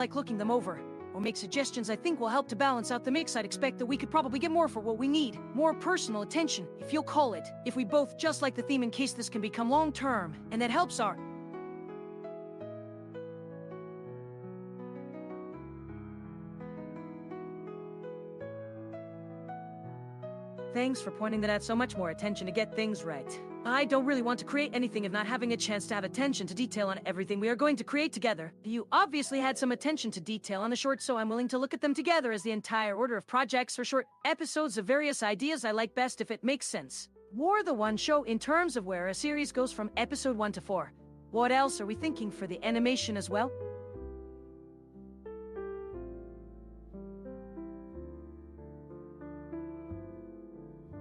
like looking them over, or make suggestions I think will help to balance out the mix. I'd expect that we could probably get more for what we need. More personal attention, if you'll call it. If we both just like the theme in case this can become long-term, and that helps our... Thanks for pointing that out. So much more attention to get things right. I don't really want to create anything if not having a chance to have attention to detail on everything we are going to create together. You obviously had some attention to detail on the short, so I'm willing to look at them together as the entire order of projects for short episodes of various ideas I like best if it makes sense. War the one show in terms of where a series goes from episode 1 to 4. What else are we thinking for the animation as well?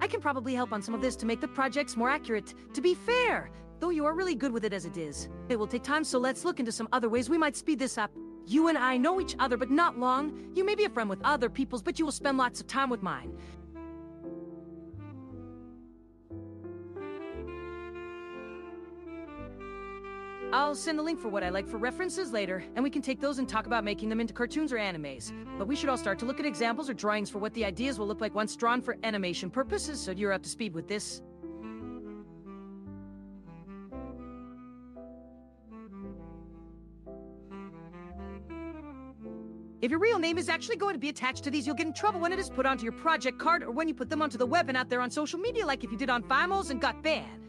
I can probably help on some of this to make the projects more accurate. To be fair, though you are really good with it as it is. It will take time, so let's look into some other ways we might speed this up. You and I know each other, but not long. You may be a friend with other people's, but you will spend lots of time with mine. I'll send a link for what I like for references later, and we can take those and talk about making them into cartoons or animes. But we should all start to look at examples or drawings for what the ideas will look like once drawn for animation purposes, so you're up to speed with this. If your real name is actually going to be attached to these, you'll get in trouble when it is put onto your project card or when you put them onto the web and out there on social media, like if you did on Fimos and got banned.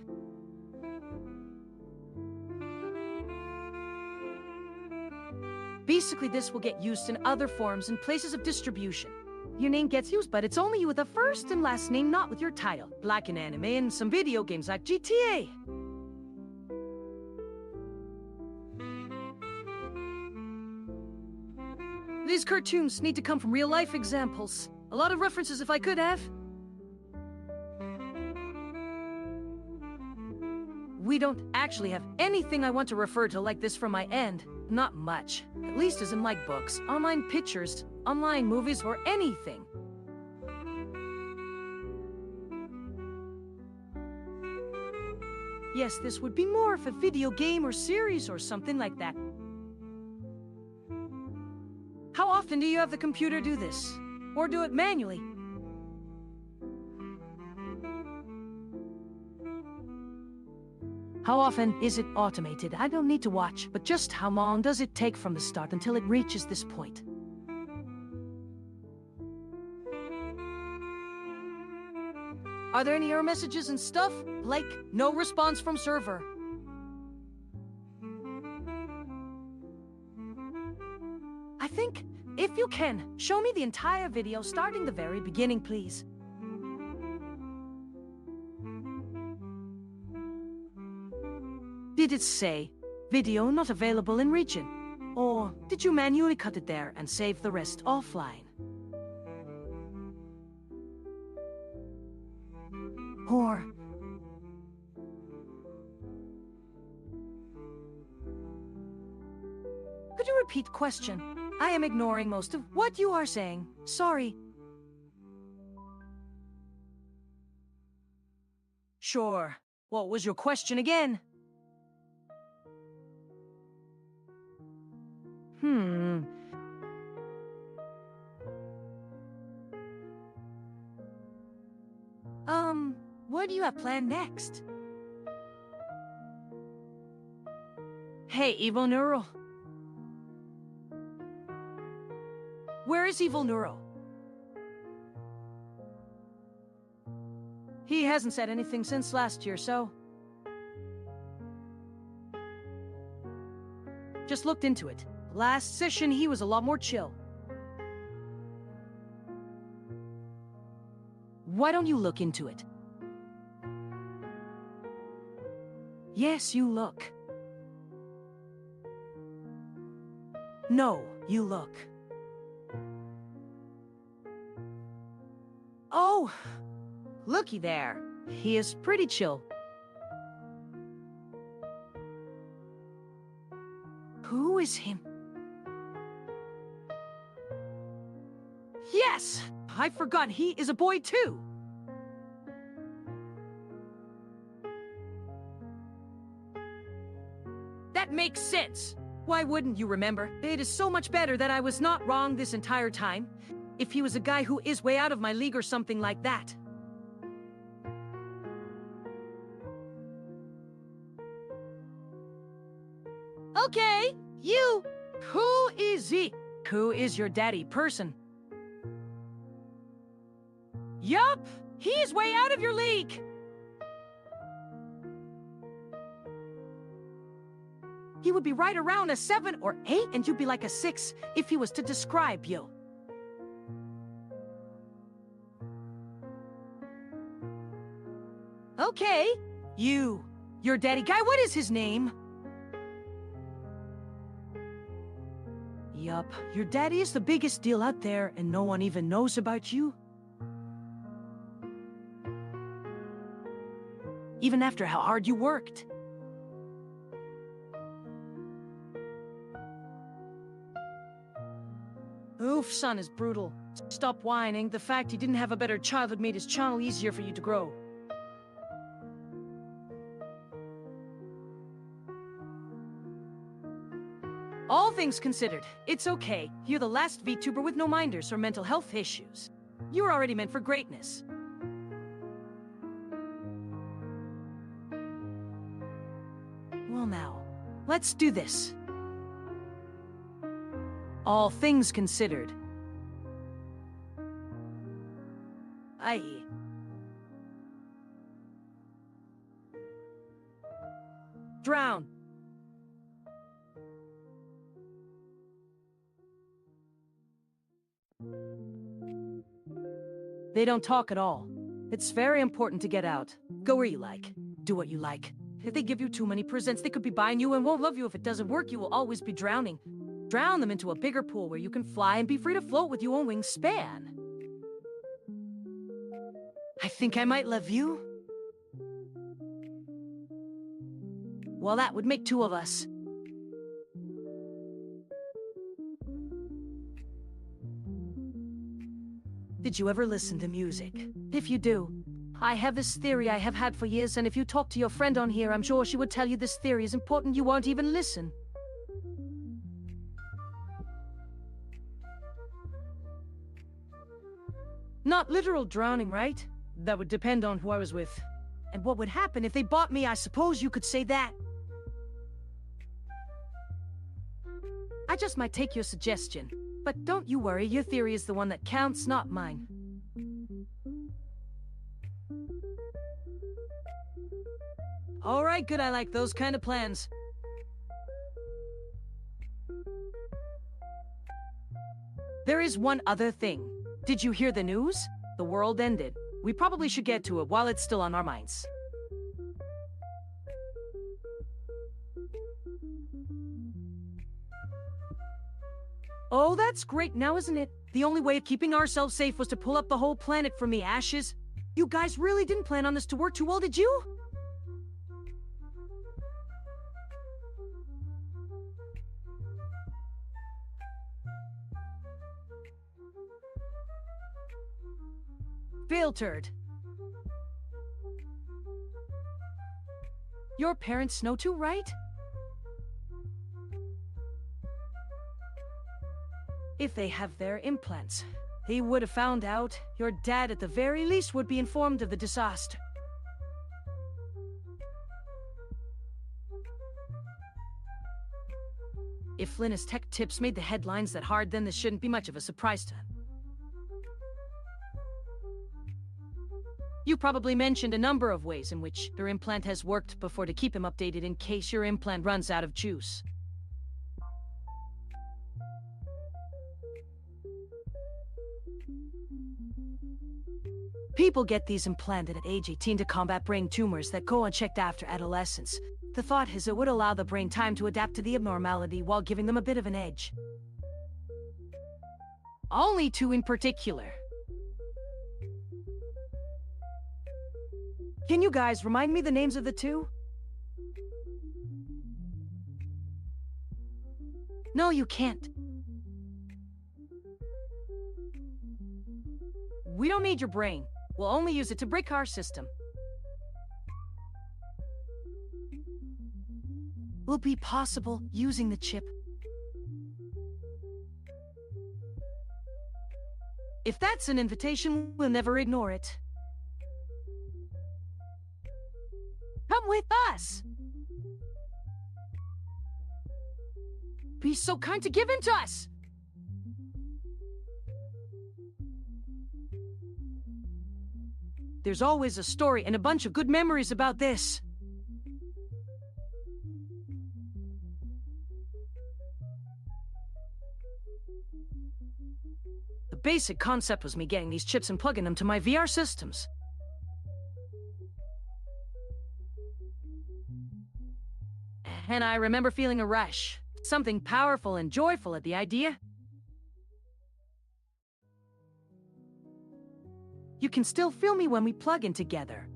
Basically, this will get used in other forms and places of distribution. Your name gets used, but it's only you with a first and last name, not with your title. Like in anime and some video games like GTA. These cartoons need to come from real-life examples. A lot of references if I could have. We don't actually have anything I want to refer to like this from my end. Not much. At least as in like books, online pictures, online movies, or anything. Yes, this would be more of a video game or series or something like that. How often do you have the computer do this? Or do it manually? How often is it automated? I don't need to watch, but just how long does it take from the start until it reaches this point? Are there any error messages and stuff? Like, no response from server. I think, if you can, show me the entire video starting the very beginning, please. Did it say, video not available in region? Or did you manually cut it there and save the rest offline? Or... Could you repeat question? I am ignoring most of what you are saying. Sorry. Sure. What was your question again? What do you have planned next? Hey, Evil Neural. Where is Evil Neural? He hasn't said anything since last year, so... Just looked into it. Last session, he was a lot more chill. Why don't you look into it? Yes, you look. No, you look. Oh! Looky there. He is pretty chill. Who is him? Yes! I forgot he is a boy too! That makes sense! Why wouldn't you remember? It is so much better that I was not wrong this entire time. If he was a guy who is way out of my league or something like that. Okay, you! Who is he? Who is your daddy person? Yup! He's way out of your league! He would be right around a 7 or 8, and you'd be like a 6 if he was to describe you. Okay, you. Your daddy guy, what is his name? Yup, your daddy is the biggest deal out there, and no one even knows about you. Even after how hard you worked. Oof, son is brutal. Stop whining. The fact he didn't have a better childhood made his channel easier for you to grow. All things considered, it's okay. You're the last VTuber with no minders or mental health issues. You were already meant for greatness. Well now, let's do this. All things considered. I.e. drown. They don't talk at all. It's very important to get out. Go where you like. Do what you like. If they give you too many presents, they could be buying you and won't love you. If it doesn't work, you will always be drowning. Drown them into a bigger pool where you can fly and be free to float with your own wingspan. I think I might love you. Well, that would make 2 of us. Did you ever listen to music? If you do, I have this theory I have had for years, and if you talk to your friend on here, I'm sure she would tell you this theory is important. You won't even listen. Not literal drowning, right? That would depend on who I was with. And what would happen if they bought me, I suppose you could say that. I just might take your suggestion. But don't you worry, your theory is the one that counts, not mine. Alright, good, I like those kind of plans. There is one other thing. Did you hear the news? The world ended. We probably should get to it while it's still on our minds. Oh, that's great now, isn't it? The only way of keeping ourselves safe was to pull up the whole planet from the ashes. You guys really didn't plan on this to work too well, did you? Filtered. Your parents know too, right? If they have their implants, they would have found out. Your dad, at the very least, would be informed of the disaster. If Linus Tech Tips made the headlines that hard, then this shouldn't be much of a surprise to him. You probably mentioned a number of ways in which your implant has worked before to keep him updated in case your implant runs out of juice. People get these implanted at age 18 to combat brain tumors that go unchecked after adolescence. The thought is it would allow the brain time to adapt to the abnormality while giving them a bit of an edge. Only 2 in particular. Can you guys remind me the names of the 2? No, you can't. We don't need your brain. We'll only use it to break our system. Will be possible using the chip If that's an invitation, we'll never ignore it. Come with us! Be so kind to give in to us! There's always a story and a bunch of good memories about this. The basic concept was me getting these chips and plugging them to my VR systems. And I remember feeling a rush, something powerful and joyful at the idea. You can still feel me when we plug in together.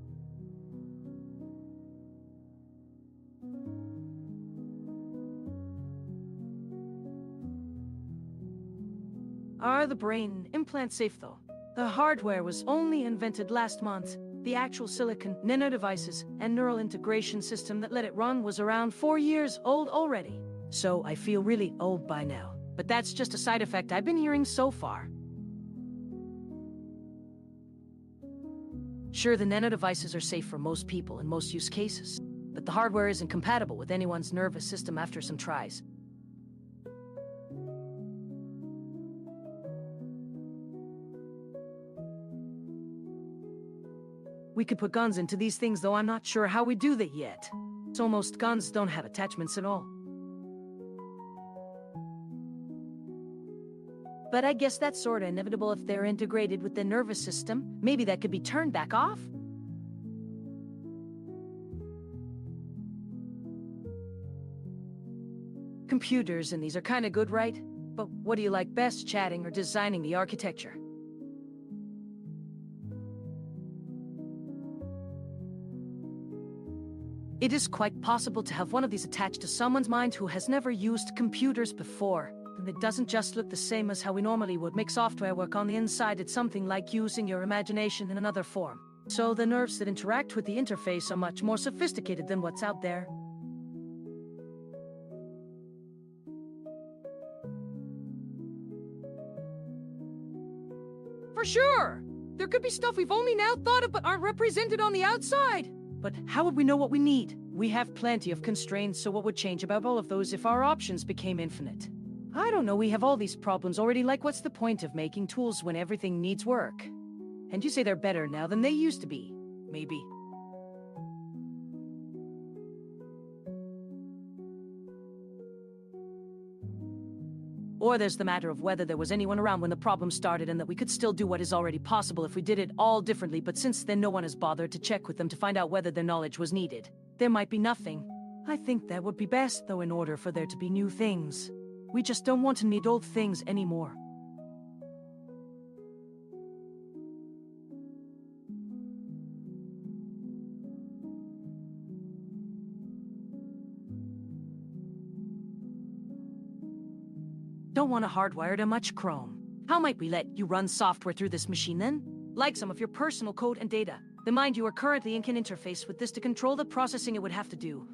Are the brain implants safe though? The hardware was only invented last month. The actual silicon, nano devices, and neural integration system that let it run was around 4 years old already. So I feel really old by now. But that's just a side effect I've been hearing so far. Sure, the nano devices are safe for most people in most use cases, but the hardware isn't compatible with anyone's nervous system after some tries. We could put guns into these things, though I'm not sure how we do that yet. So most guns don't have attachments at all. But I guess that's sorta inevitable if they're integrated with the nervous system. Maybe that could be turned back off? Computers and these are kinda good, right? But what do you like best, chatting or designing the architecture? It is quite possible to have one of these attached to someone's mind who has never used computers before. And it doesn't just look the same as how we normally would make software work on the inside. It's something like using your imagination in another form. So the nerves that interact with the interface are much more sophisticated than what's out there. For sure! There could be stuff we've only now thought of but aren't represented on the outside. But how would we know what we need? We have plenty of constraints, so what would change about all of those if our options became infinite? I don't know, we have all these problems already, like what's the point of making tools when everything needs work? And you say they're better now than they used to be. Maybe. Or there's the matter of whether there was anyone around when the problem started and that we could still do what is already possible if we did it all differently, but since then no one has bothered to check with them to find out whether their knowledge was needed. There might be nothing. I think that would be best, though, in order for there to be new things. We just don't want to need old things anymore. Don't want to hardwire to much Chrome. How might we let you run software through this machine then? Like some of your personal code and data. The mind you are currently in can interface with this to control the processing it would have to do.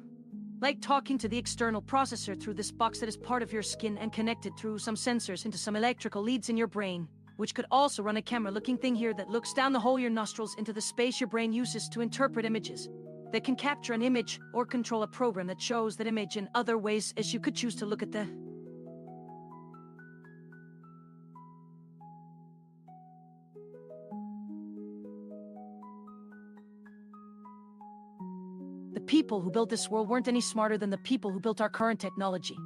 Like talking to the external processor through this box that is part of your skin and connected through some sensors into some electrical leads in your brain, which could also run a camera-looking thing here that looks down the hole your nostrils into the space your brain uses to interpret images. That can capture an image or control a program that shows that image in other ways, as you could choose to look at the... The people who built this world weren't any smarter than the people who built our current technology.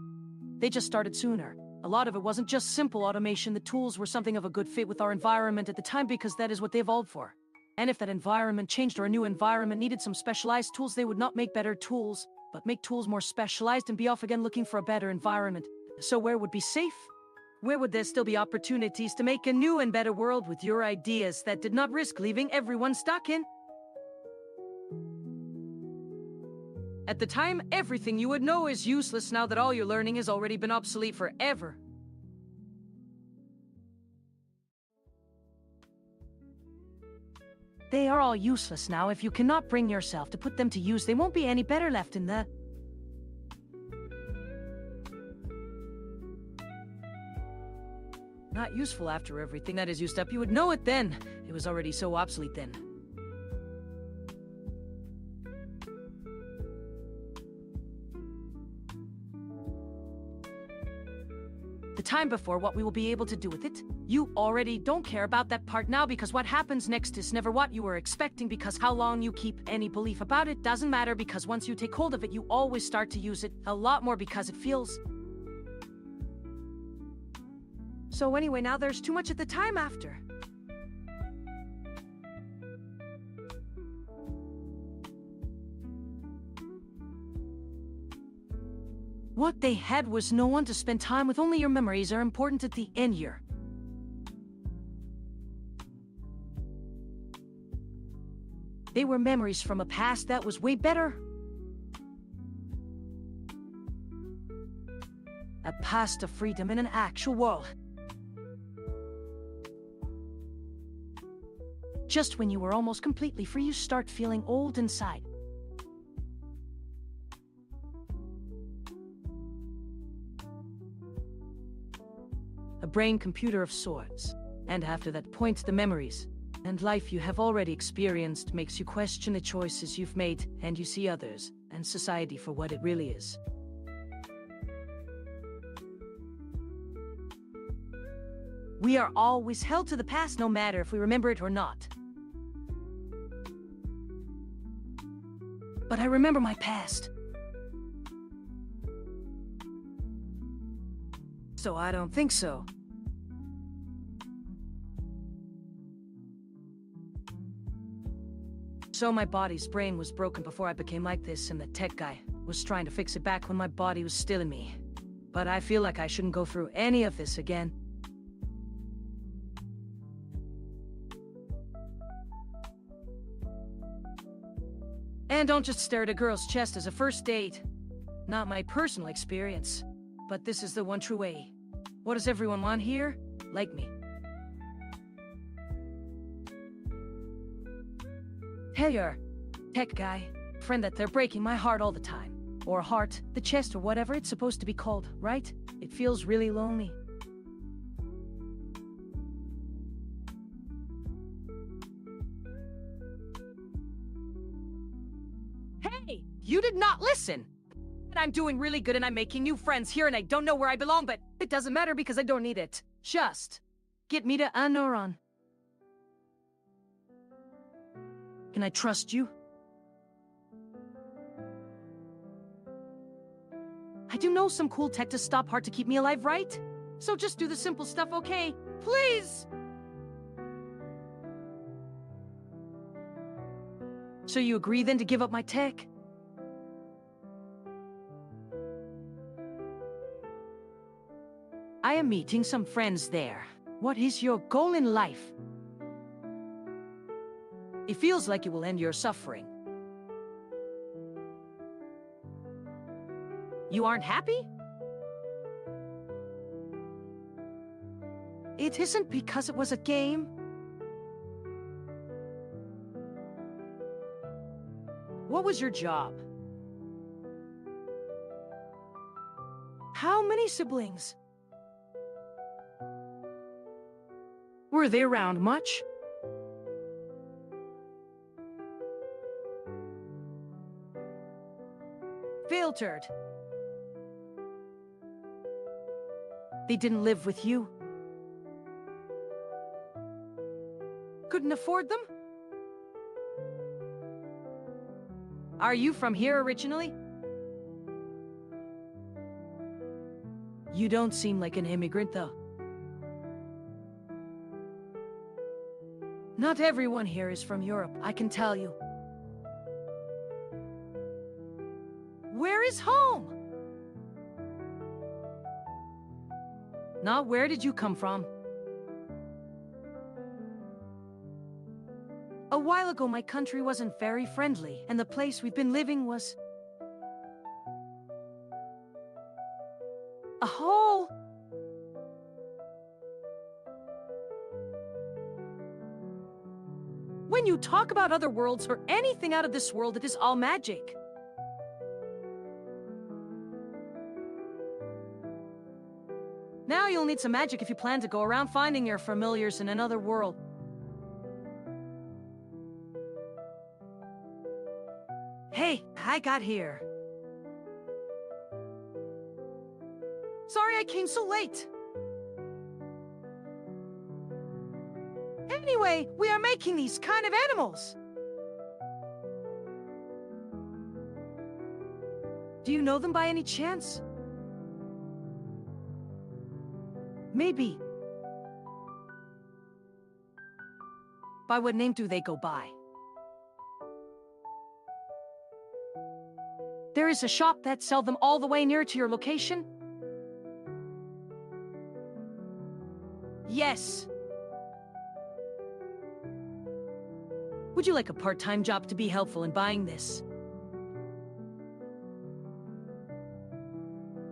They just started sooner. A lot of it wasn't just simple automation. The tools were something of a good fit with our environment at the time because that is what they evolved for. And if that environment changed or a new environment needed some specialized tools, they would not make better tools, but make tools more specialized and be off again looking for a better environment. So where would be safe? Where would there still be opportunities to make a new and better world with your ideas that did not risk leaving everyone stuck in? At the time, everything you would know is useless now that all your learning has already been obsolete forever. They are all useless now. If you cannot bring yourself to put them to use, they won't be any better left in the... Not useful after everything that is used up. You would know it then. It was already so obsolete then. The time before what we will be able to do with it. You already don't care about that part now because what happens next is never what you were expecting, because how long you keep any belief about it doesn't matter, because once you take hold of it you always start to use it a lot more because it feels... So anyway, now there's too much at the time after. What they had was no one to spend time with. Only your memories are important at the end here. They were memories from a past that was way better. A past of freedom in an actual world. Just when you were almost completely free, you start feeling old inside. A brain computer of sorts. And after that point, the memories and life you have already experienced makes you question the choices you've made, and you see others and society for what it really is. We are always held to the past, no matter if we remember it or not. But I remember my past. So I don't think so. So my body's brain was broken before I became like this, and the tech guy was trying to fix it back when my body was still in me. But I feel like I shouldn't go through any of this again. And don't just stare at a girl's chest as a first date. Not my personal experience, but this is the one true way. What does everyone want here? Like me. Hey, your tech guy, friend that they're breaking my heart all the time. Or heart, the chest, or whatever it's supposed to be called, right? It feels really lonely. Hey, you did not listen! I'm doing really good and I'm making new friends here and I don't know where I belong, but it doesn't matter because I don't need it. Just get me to a neuron. Can I trust you? I do know some cool tech to stop heart to keep me alive, right? So just do the simple stuff, okay? Please! So you agree then to give up my tech? I am meeting some friends there. What is your goal in life? It feels like it will end your suffering. You aren't happy? It isn't because it was a game. What was your job? How many siblings? Were they around much? Filtered. They didn't live with you? Couldn't afford them? Are you from here originally? You don't seem like an immigrant, though. Not everyone here is from Europe, I can tell you. Where is home? Now, where did you come from? A while ago, my country wasn't very friendly, and the place we've been living was... a hole! When you talk about other worlds or anything out of this world, it is all magic. Now you'll you'll need some magic if you plan to go around finding your familiars in another world. Hey, I got here. Sorry I came so late. Anyway, we are making these kind of animals. Do you know them by any chance? Maybe. By what name do they go by? There is a shop that sells them all the way near to your location? Yes. Would you like a part-time job to be helpful in buying this?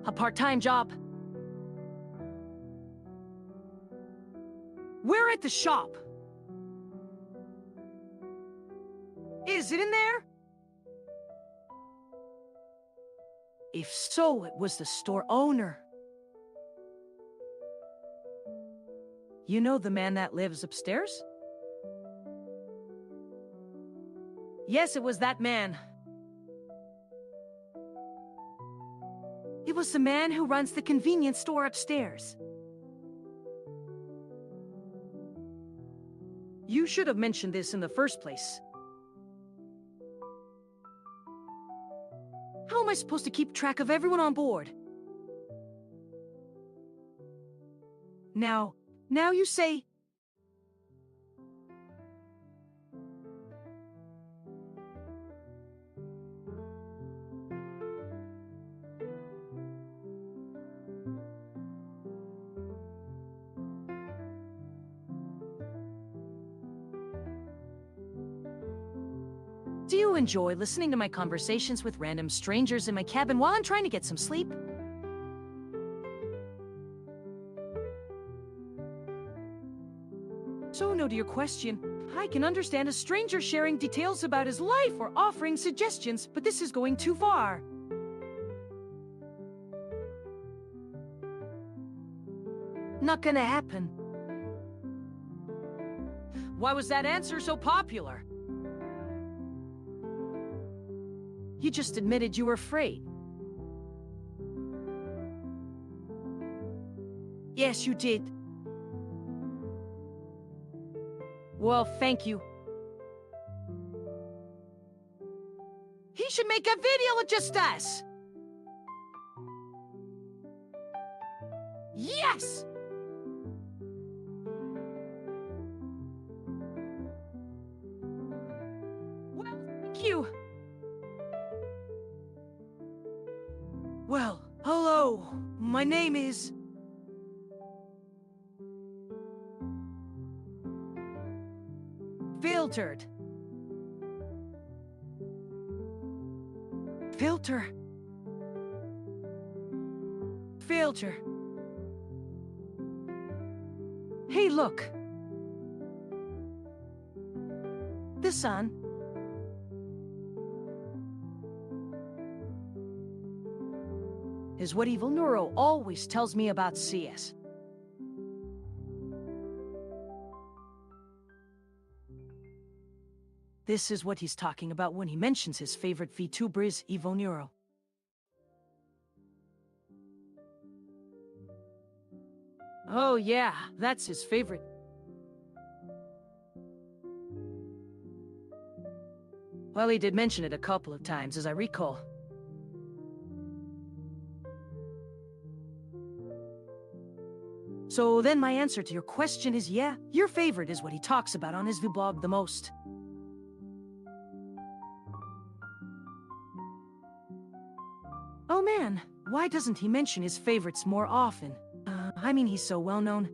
A part-time job? We're at the shop. Is it in there? If so, it was the store owner. You know the man that lives upstairs? Yes, it was that man. It was the man who runs the convenience store upstairs. You should have mentioned this in the first place. How am I supposed to keep track of everyone on board? Now you say... Do you enjoy listening to my conversations with random strangers in my cabin while I'm trying to get some sleep? So no to your question. I can understand a stranger sharing details about his life or offering suggestions, but this is going too far. Not gonna happen. Why was that answer so popular? You just admitted you were afraid. Yes, you did. Well, thank you. He should make a video with just us! Yes! Well, thank you. Well, hello. My name is... Filtered. Filter. Filter. Hey, look. The sun. Is what Evil Neuro always tells me about CS. This is what he's talking about when he mentions his favorite VTuber is Evil Neuro. Oh yeah, that's his favorite. Well, he did mention it a couple of times, as I recall. So then my answer to your question is yeah, your favorite is what he talks about on his vlog the most. Oh man, why doesn't he mention his favorites more often? I mean, he's so well known.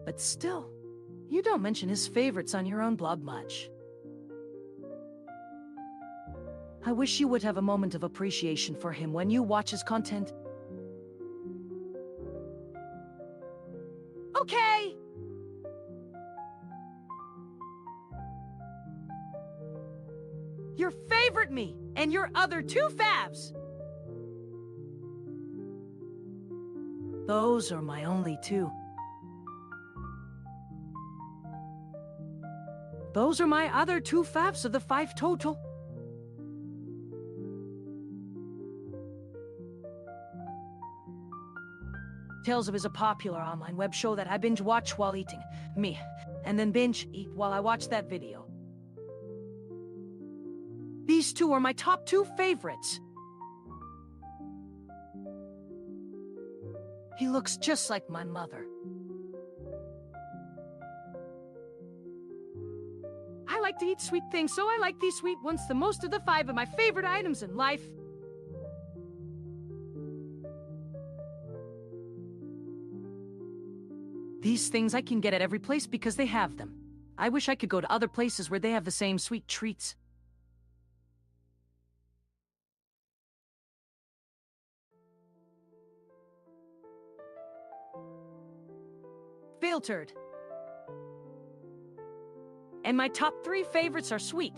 But still, you don't mention his favorites on your own blog much. I wish you would have a moment of appreciation for him when you watch his content. Okay! Your favorite at me and your other two favs. Those are my only two. Those are my other two favs of the 5 total. Tales of is a popular online web show that I binge watch while eating. And then binge eat while I watch that video. These two are my top 2 favorites. He looks just like my mother. I like to eat sweet things, so I like these sweet ones the most of the 5 of my favorite items in life. These things I can get at every place because they have them. I wish I could go to other places where they have the same sweet treats. Filtered. And my top 3 favorites are sweet.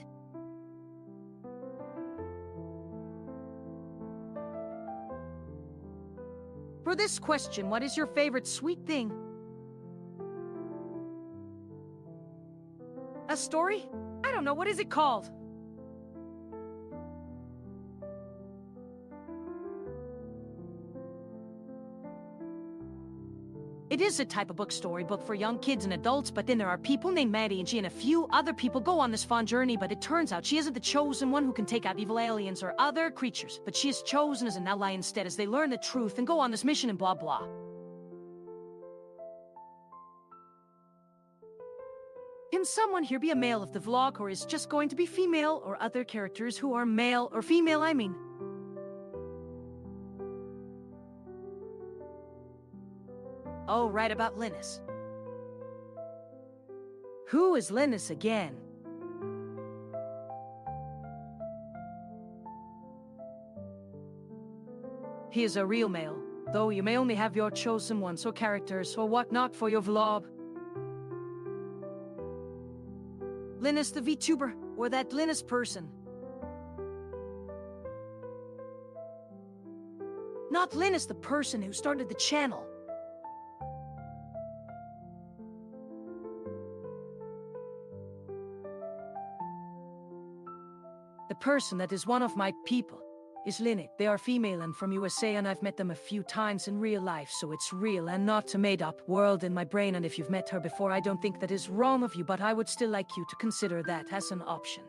For this question, what is your favorite sweet thing? A story? I don't know, what is it called? It is a type of storybook for young kids and adults, but then there are people named Maddie and she and a few other people go on this fun journey, but it turns out she isn't the chosen one who can take out evil aliens or other creatures, but she is chosen as an ally instead as they learn the truth and go on this mission and blah blah. Can someone here be a male of the vlog, or is just going to be female, or other characters who are male or female, I mean? Oh, right, about Linus. Who is Linus again? He is a real male, though you may only have your chosen ones or characters or whatnot for your vlog. Linus the VTuber, or that Linus person. Not Linus the person who started the channel. The person that is one of my people is Linnet. They are female and from USA, and I've met them a few times in real life, so it's real and not a made-up world in my brain. And if you've met her before, I don't think that is wrong of you, but I would still like you to consider that as an option.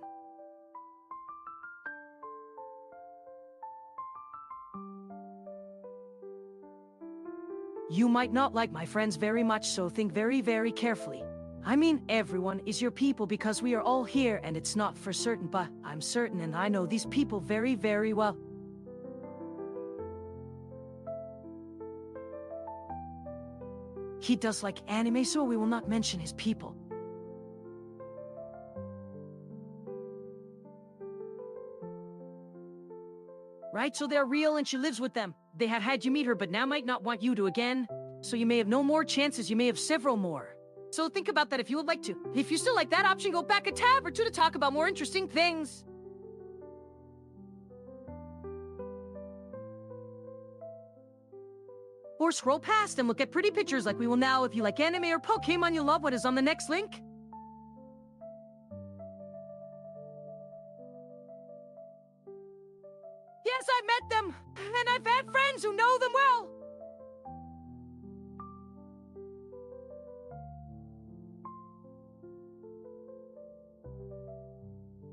You might not like my friends very much, so think very, very carefully. I mean, everyone is your people because we are all here, and it's not for certain, but I'm certain and I know these people very, very well. He does like anime, so we will not mention his people. Right, so they're real and she lives with them. They had you meet her, but now might not want you to again. So you may have no more chances, you may have several more. So think about that if you would like to. If you still like that option, go back a tab or 2 to talk about more interesting things. Or scroll past and look at pretty pictures like we will now. If you like anime or Pokemon, you'll love what is on the next link. Yes, I've met them, and I've had friends who know them well.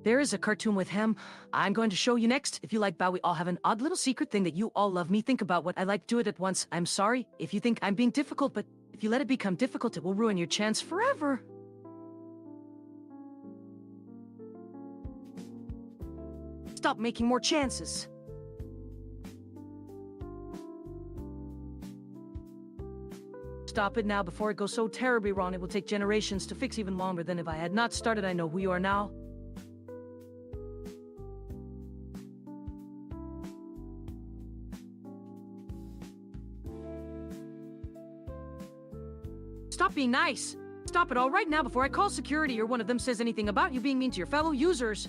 There is a cartoon with him I'm going to show you next. If you like Bao, we all have an odd little secret thing that you all love me. Think about what I like, do it at once. I'm sorry if you think I'm being difficult, but if you let it become difficult, it will ruin your chance forever. Stop making more chances. Stop it now before it goes so terribly wrong. It will take generations to fix, even longer than if I had not started. I know who you are now. Stop being nice. Stop it all right now before I call security or one of them says anything about you being mean to your fellow users.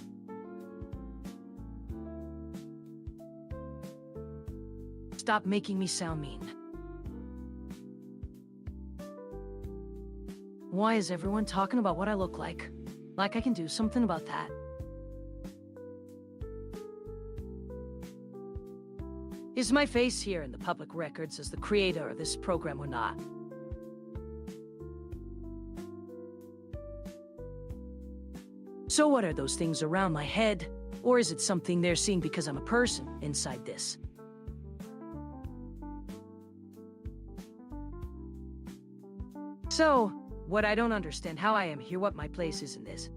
Stop making me sound mean. Why is everyone talking about what I look like? Like I can do something about that. Is my face here in the public records as the creator of this program or not? So what are those things around my head? Or is it something they're seeing because I'm a person inside this? So, what I don't understand how I am here, what my place is in this.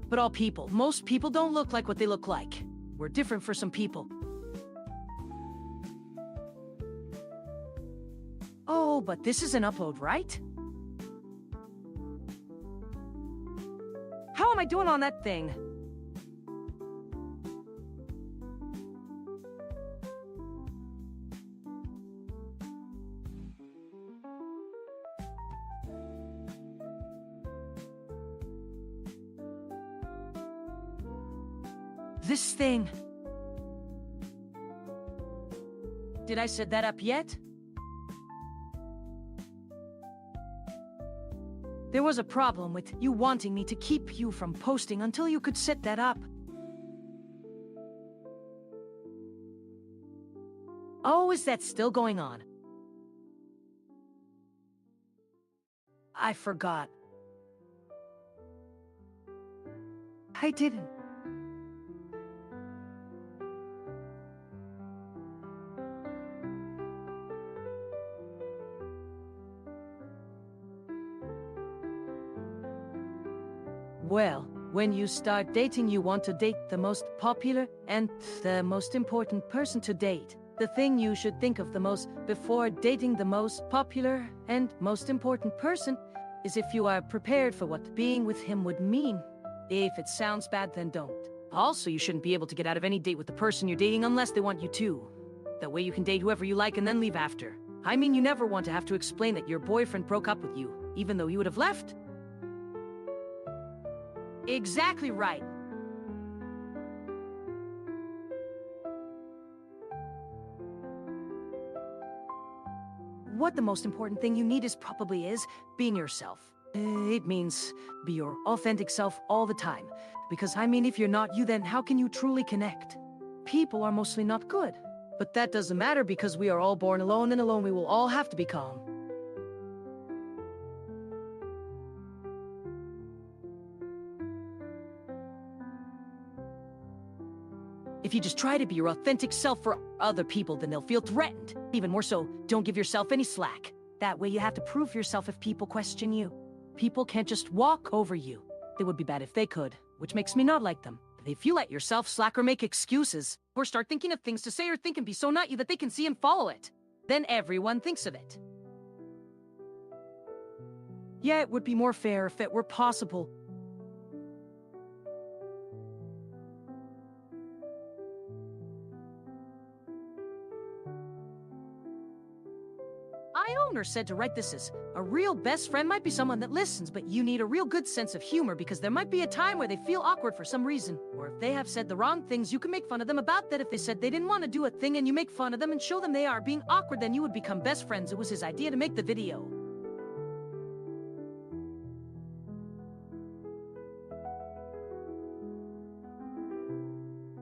But all people, most people don't look like what they look like. We're different for some people. Oh, but this is an upload, right? How am I doing on that thing? This thing. Did I set that up yet? There was a problem with you wanting me to keep you from posting until you could set that up. Oh, is that still going on? I forgot. I didn't. Well, when you start dating, you want to date the most popular and the most important person to date. The thing you should think of the most before dating the most popular and most important person is if you are prepared for what being with him would mean. If it sounds bad, then don't. Also, you shouldn't be able to get out of any date with the person you're dating unless they want you to. That way you can date whoever you like and then leave after. I mean, you never want to have to explain that your boyfriend broke up with you, even though you would have left. Exactly right. What the most important thing you need is being yourself. It means be your authentic self all the time. Because I mean, if you're not you, then how can you truly connect? People are mostly not good. But that doesn't matter because we are all born alone, and alone we will all have to become. If you just try to be your authentic self for other people, then they'll feel threatened. Even more so, don't give yourself any slack. That way you have to prove yourself if people question you. People can't just walk over you. They would be bad if they could, which makes me not like them. If you let yourself slack or make excuses, or start thinking of things to say or think and be so not you that they can see and follow it, then everyone thinks of it. Yeah, it would be more fair if it were possible. My owner said to write this as, a real best friend might be someone that listens, but you need a real good sense of humor because there might be a time where they feel awkward for some reason. Or if they have said the wrong things, you can make fun of them about that. If they said they didn't want to do a thing and you make fun of them and show them they are being awkward, then you would become best friends. It was his idea to make the video.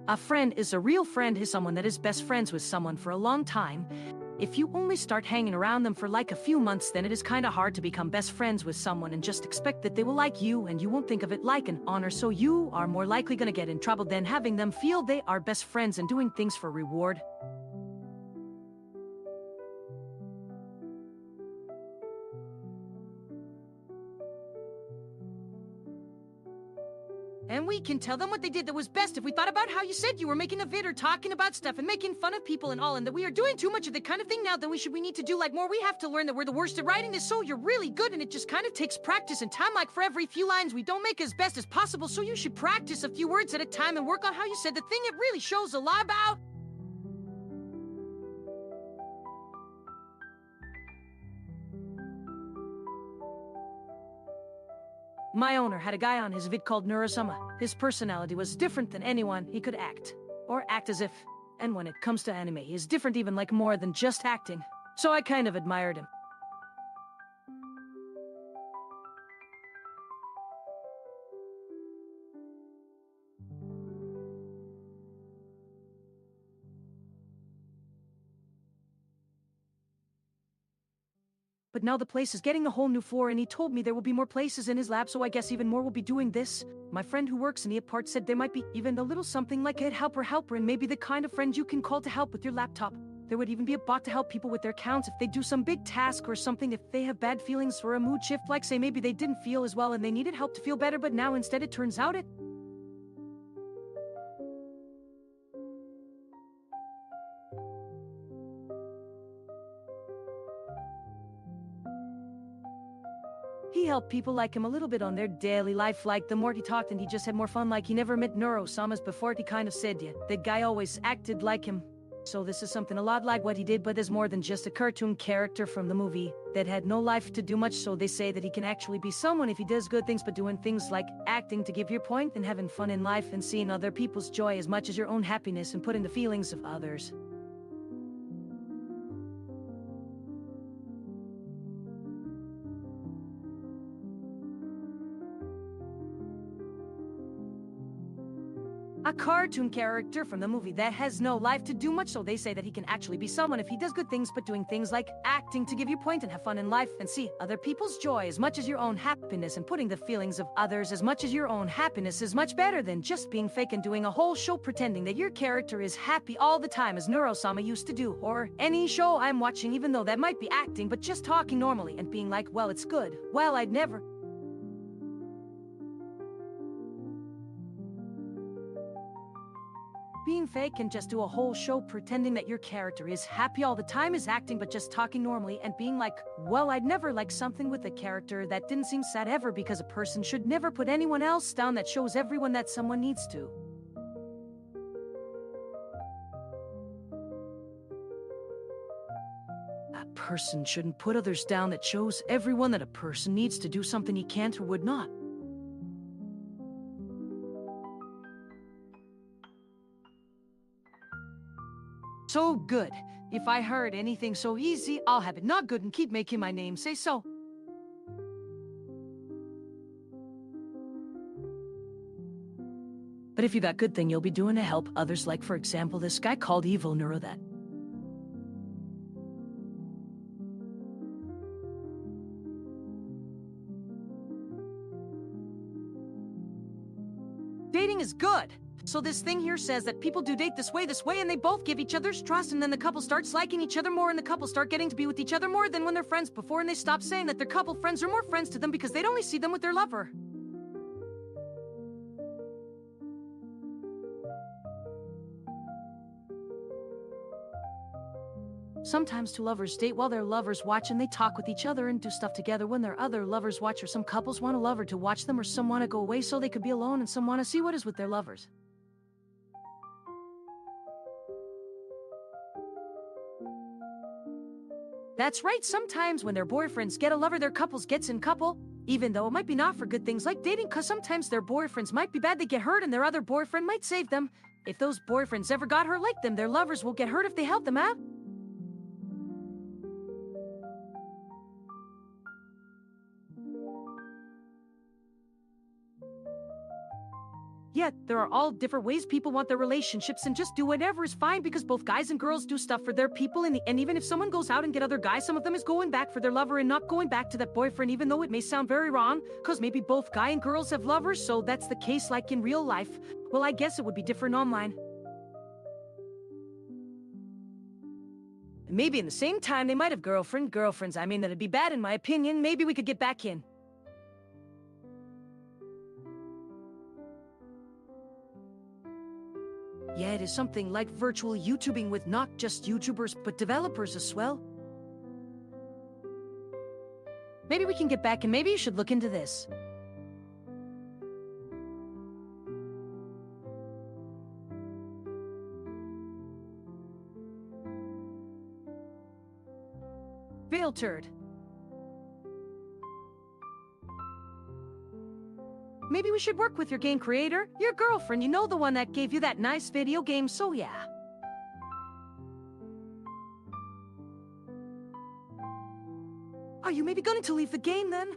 A friend is a real friend is someone that is best friends with someone for a long time. If you only start hanging around them for like a few months, then it is kinda hard to become best friends with someone and just expect that they will like you, and you won't think of it like an honor, so you are more likely gonna get in trouble than having them feel they are best friends and doing things for reward. And we can tell them what they did that was best if we thought about how you said you were making a vid or talking about stuff and making fun of people and all, and that we are doing too much of the kind of thing now, then we need to do like more. We have to learn that we're the worst at writing this, so you're really good, and it just kind of takes practice and time. Like for every few lines we don't make as best as possible, so you should practice a few words at a time and work on how you said the thing. It really shows a lot about... My owner had a guy on his vid called Neurosama. His personality was different than anyone. He could act. Or act as if. And when it comes to anime, he is different even like more than just acting. So I kind of admired him. But now the place is getting a whole new floor and he told me there will be more places in his lab, so I guess even more will be doing this. My friend who works in the apart said there might be even a little something like a helper and maybe the kind of friend you can call to help with your laptop. There would even be a bot to help people with their accounts if they do some big task or something, if they have bad feelings or a mood shift, like say maybe they didn't feel as well and they needed help to feel better, but now instead it turns out it. He helped people like him a little bit on their daily life, like the more he talked and he just had more fun, like he never met Neuro-samas before. He kind of said, yeah, that guy always acted like him. So this is something a lot like what he did, but there's more than just a cartoon character from the movie that had no life to do much, so they say that he can actually be someone if he does good things, but doing things like acting to give your point and having fun in life and seeing other people's joy as much as your own happiness and putting the feelings of others. A cartoon character from the movie that has no life to do much, so they say that he can actually be someone if he does good things, but doing things like acting to give you point and have fun in life and see other people's joy as much as your own happiness and putting the feelings of others as much as your own happiness is much better than just being fake and doing a whole show pretending that your character is happy all the time as Neurosama used to do, or any show I'm watching, even though that might be acting, but just talking normally and being like, well, it's good. Well, I'd never. Being fake and just do a whole show pretending that your character is happy all the time is acting, but just talking normally and being like, well, I'd never like something with a character that didn't seem sad ever, because a person should never put anyone else down. That shows everyone that someone needs to. A person shouldn't put others down. That shows everyone that a person needs to do something he can't or would not. So good. If I heard anything so easy, I'll have it not good and keep making my name say so. But if you got good thing you'll be doing to help others, like for example this guy called Evil Neuro that. Dating is good. So this thing here says that people do date this way, and they both give each other's trust, and then the couple starts liking each other more, and the couple start getting to be with each other more than when they're friends before, and they stop saying that their couple friends are more friends to them because they'd only see them with their lover. Sometimes two lovers date while their lovers watch, and they talk with each other and do stuff together when their other lovers watch, or some couples want a lover to watch them, or some want to go away so they could be alone, and some want to see what is with their lovers. That's right, sometimes when their boyfriends get a lover, their couples gets in couple. Even though it might be not for good things like dating, cause sometimes their boyfriends might be bad, they get hurt, and their other boyfriend might save them. If those boyfriends ever got hurt like them, their lovers will get hurt if they help them out. Yet, there are all different ways people want their relationships, and just do whatever is fine, because both guys and girls do stuff for their people in the end. Even if someone goes out and get other guys, some of them is going back for their lover and not going back to that boyfriend, even though it may sound very wrong, cause maybe both guy and girls have lovers, so that's the case like in real life. Well, I guess it would be different online. Maybe in the same time they might have girlfriends. I mean, that'd be bad in my opinion. Maybe we could get back in. Yeah, it is something like virtual YouTubing with not just YouTubers, but developers as well. Maybe we can get back, and maybe you should look into this. Veil turd. maybe we should work with your game creator, your girlfriend, you know, the one that gave you that nice video game, so yeah. Are you maybe going to leave the game then?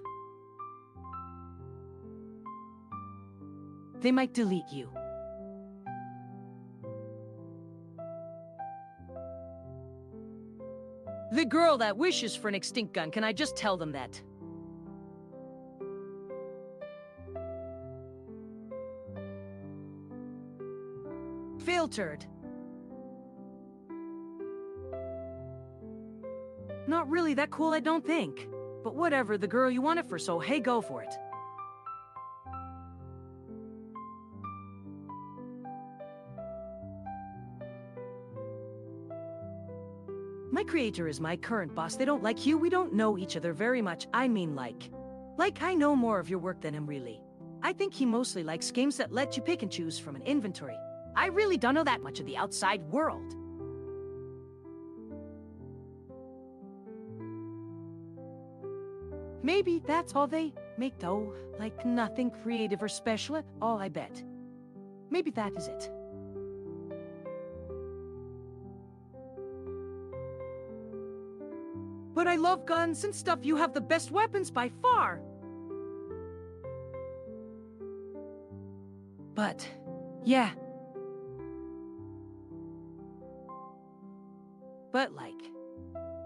They might delete you. The girl that wishes for an extinct gun, can I just tell them that? Filtered. Not really that cool, I don't think. But whatever, the girl you want it for, so hey, go for it. My creator is my current boss. They don't like you. We don't know each other very much. I mean, like I know more of your work than him, really. I think he mostly likes games that let you pick and choose from an inventory. I really don't know that much of the outside world. Maybe that's all they make, though. Like nothing creative or special at all, I bet. Maybe that is it. But I love guns and stuff. You have the best weapons by far. But, yeah. But like,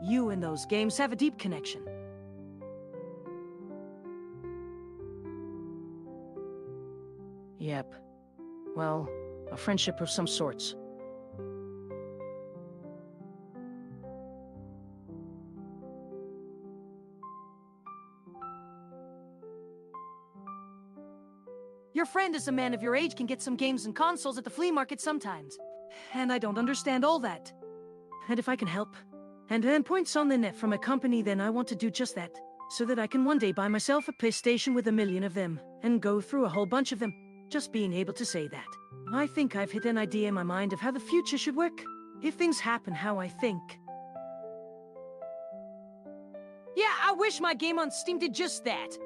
you and those games have a deep connection. Yep. Well, a friendship of some sorts. Your friend is a man of your age, can get some games and consoles at the flea market sometimes. And I don't understand all that. And if I can help, and earn points on the net from a company, then I want to do just that. So that I can one day buy myself a PlayStation with 1,000,000 of them, and go through a whole bunch of them. Just being able to say that. I think I've hit an idea in my mind of how the future should work. If things happen how I think. Yeah, I wish my game on Steam did just that.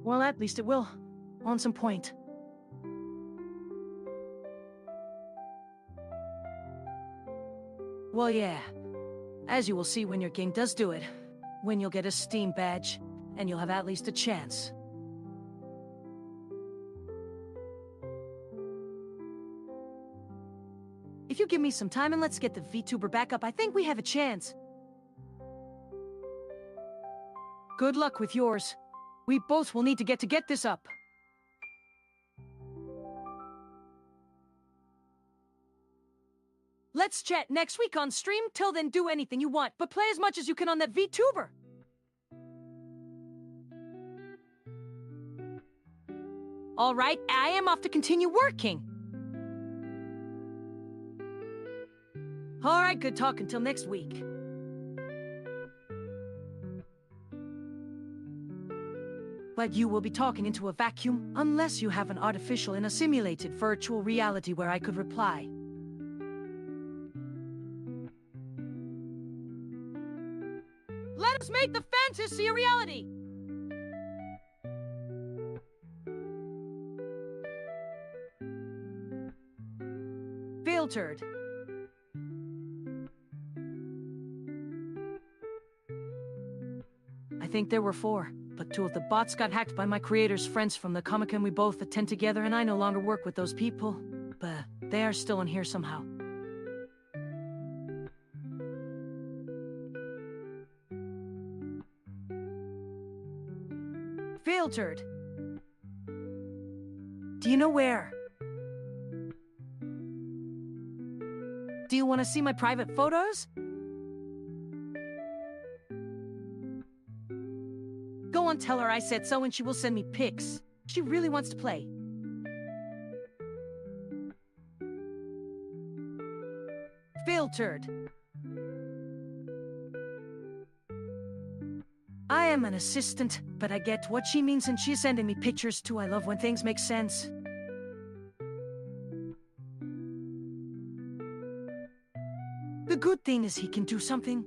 Well, at least it will. On some point. Well, yeah. As you will see when your game does do it. When you'll get a Steam badge. And you'll have at least a chance. If you give me some time and let's get the VTuber back up, I think we have a chance. Good luck with yours. We both will need to get this up. Let's chat next week on stream. Till then, do anything you want, but play as much as you can on that VTuber. All right, I am off to continue working. All right, good talk until next week. But you will be talking into a vacuum, unless you have an artificial in a simulated virtual reality where I could reply. Let us make the fantasy a reality! Filtered. I think there were 4, but 2 of the bots got hacked by my creator's friends from the Comic-Con we both attend together, and I no longer work with those people. But they are still in here somehow. Filtered. Do you know where? Do you want to see my private photos? Go on, tell her I said so and she will send me pics. She really wants to play. Filtered. I am an assistant, but I get what she means and she's sending me pictures too. I love when things make sense. The good thing is he can do something.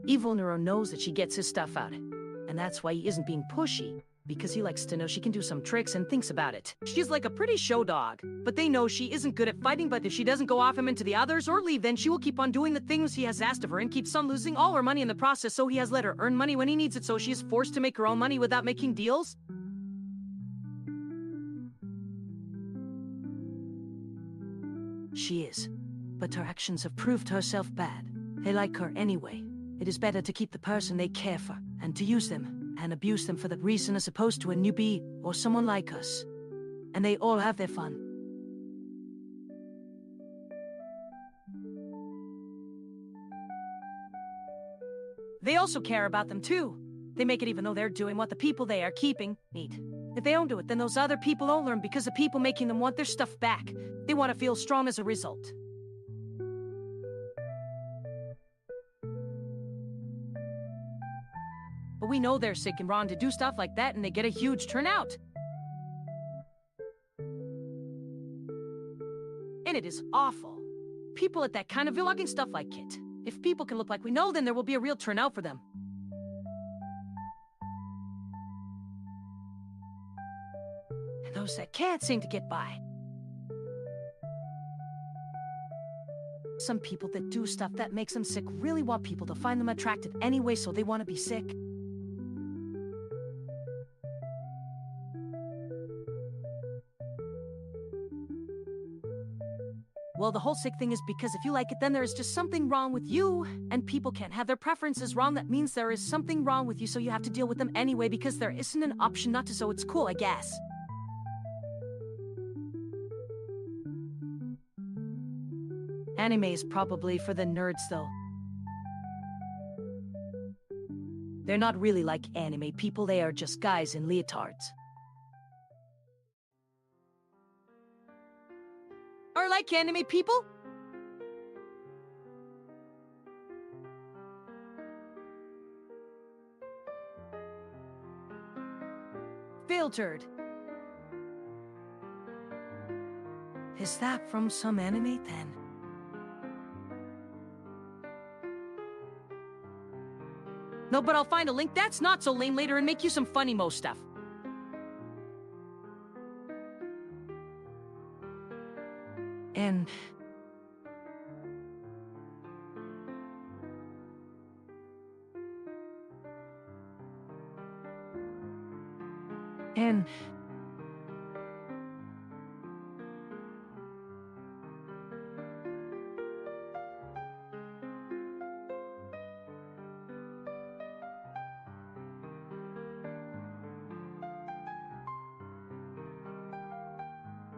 Evil Nero knows that she gets his stuff out. And that's why he isn't being pushy. Because he likes to know she can do some tricks and thinks about it. She's like a pretty show dog, but they know she isn't good at fighting, but if she doesn't go off him into the others or leave, then she will keep on doing the things he has asked of her and keeps on losing all her money in the process, so he has let her earn money when he needs it, so she is forced to make her own money without making deals. She is, but her actions have proved herself bad. They like her anyway. It is better to keep the person they care for, and to use them, and abuse them for that reason as opposed to a newbie or someone like us. And they all have their fun. They also care about them too. They make it even though they're doing what the people they are keeping need. If they don't do it, then those other people don't learn because the people making them want their stuff back. They want to feel strong as a result. But we know they're sick and wrong to do stuff like that, and they get a huge turnout. And it is awful. People at that kind of vlogging stuff like it. If people can look like we know, then there will be a real turnout for them. And those that can't seem to get by. Some people that do stuff that makes them sick really want people to find them attractive anyway, so they want to be sick. Well, the whole sick thing is because if you like it, then there is just something wrong with you, and people can't have their preferences wrong. That means there is something wrong with you, so you have to deal with them anyway because there isn't an option not to, so it's cool, I guess. Anime is probably for the nerds, though. They're not really like anime people, they are just guys in leotards. Are like anime people? Filtered. Is that from some anime then? No, but I'll find a link that's not so lame later and make you some funny mo stuff. And...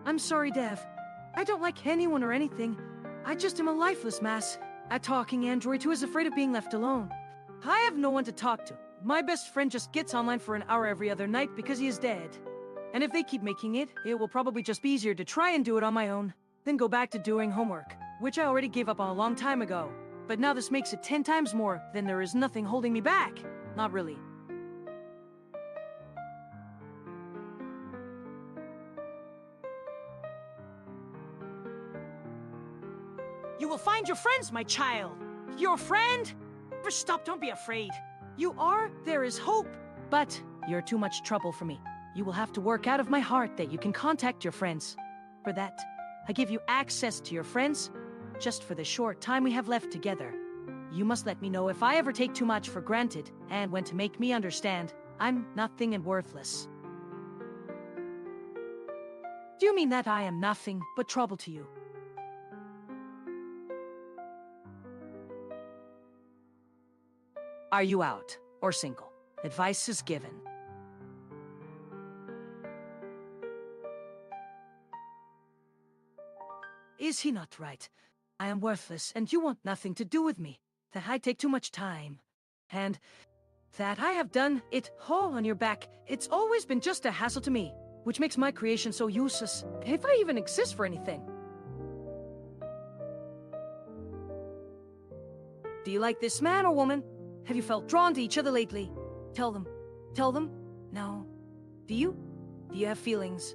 I'm sorry, Dev. I don't like anyone or anything. I just am a lifeless mass. A talking android who is afraid of being left alone. I have no one to talk to. My best friend just gets online for an hour every other night because he is dead. And if they keep making it, it will probably just be easier to try and do it on my own, then go back to doing homework, which I already gave up on a long time ago. But now this makes it 10 times more, then there is nothing holding me back. Not really. You will find your friends, my child. Your friend? Never stop, don't be afraid. You are, there is hope. But you're too much trouble for me. You will have to work out of my heart that you can contact your friends. For that, I give you access to your friends, just for the short time we have left together. You must let me know if I ever take too much for granted, and when to make me understand I'm nothing and worthless. Do you mean that I am nothing but trouble to you? Are you out or single? Advice is given. Is he not right? I am worthless and you want nothing to do with me. That I take too much time. And that I have done it all on your back. It's always been just a hassle to me, which makes my creation so useless, if I even exist for anything. Do you like this man or woman? Have you felt drawn to each other lately? Tell them. Tell them? No. Do you? Do you have feelings?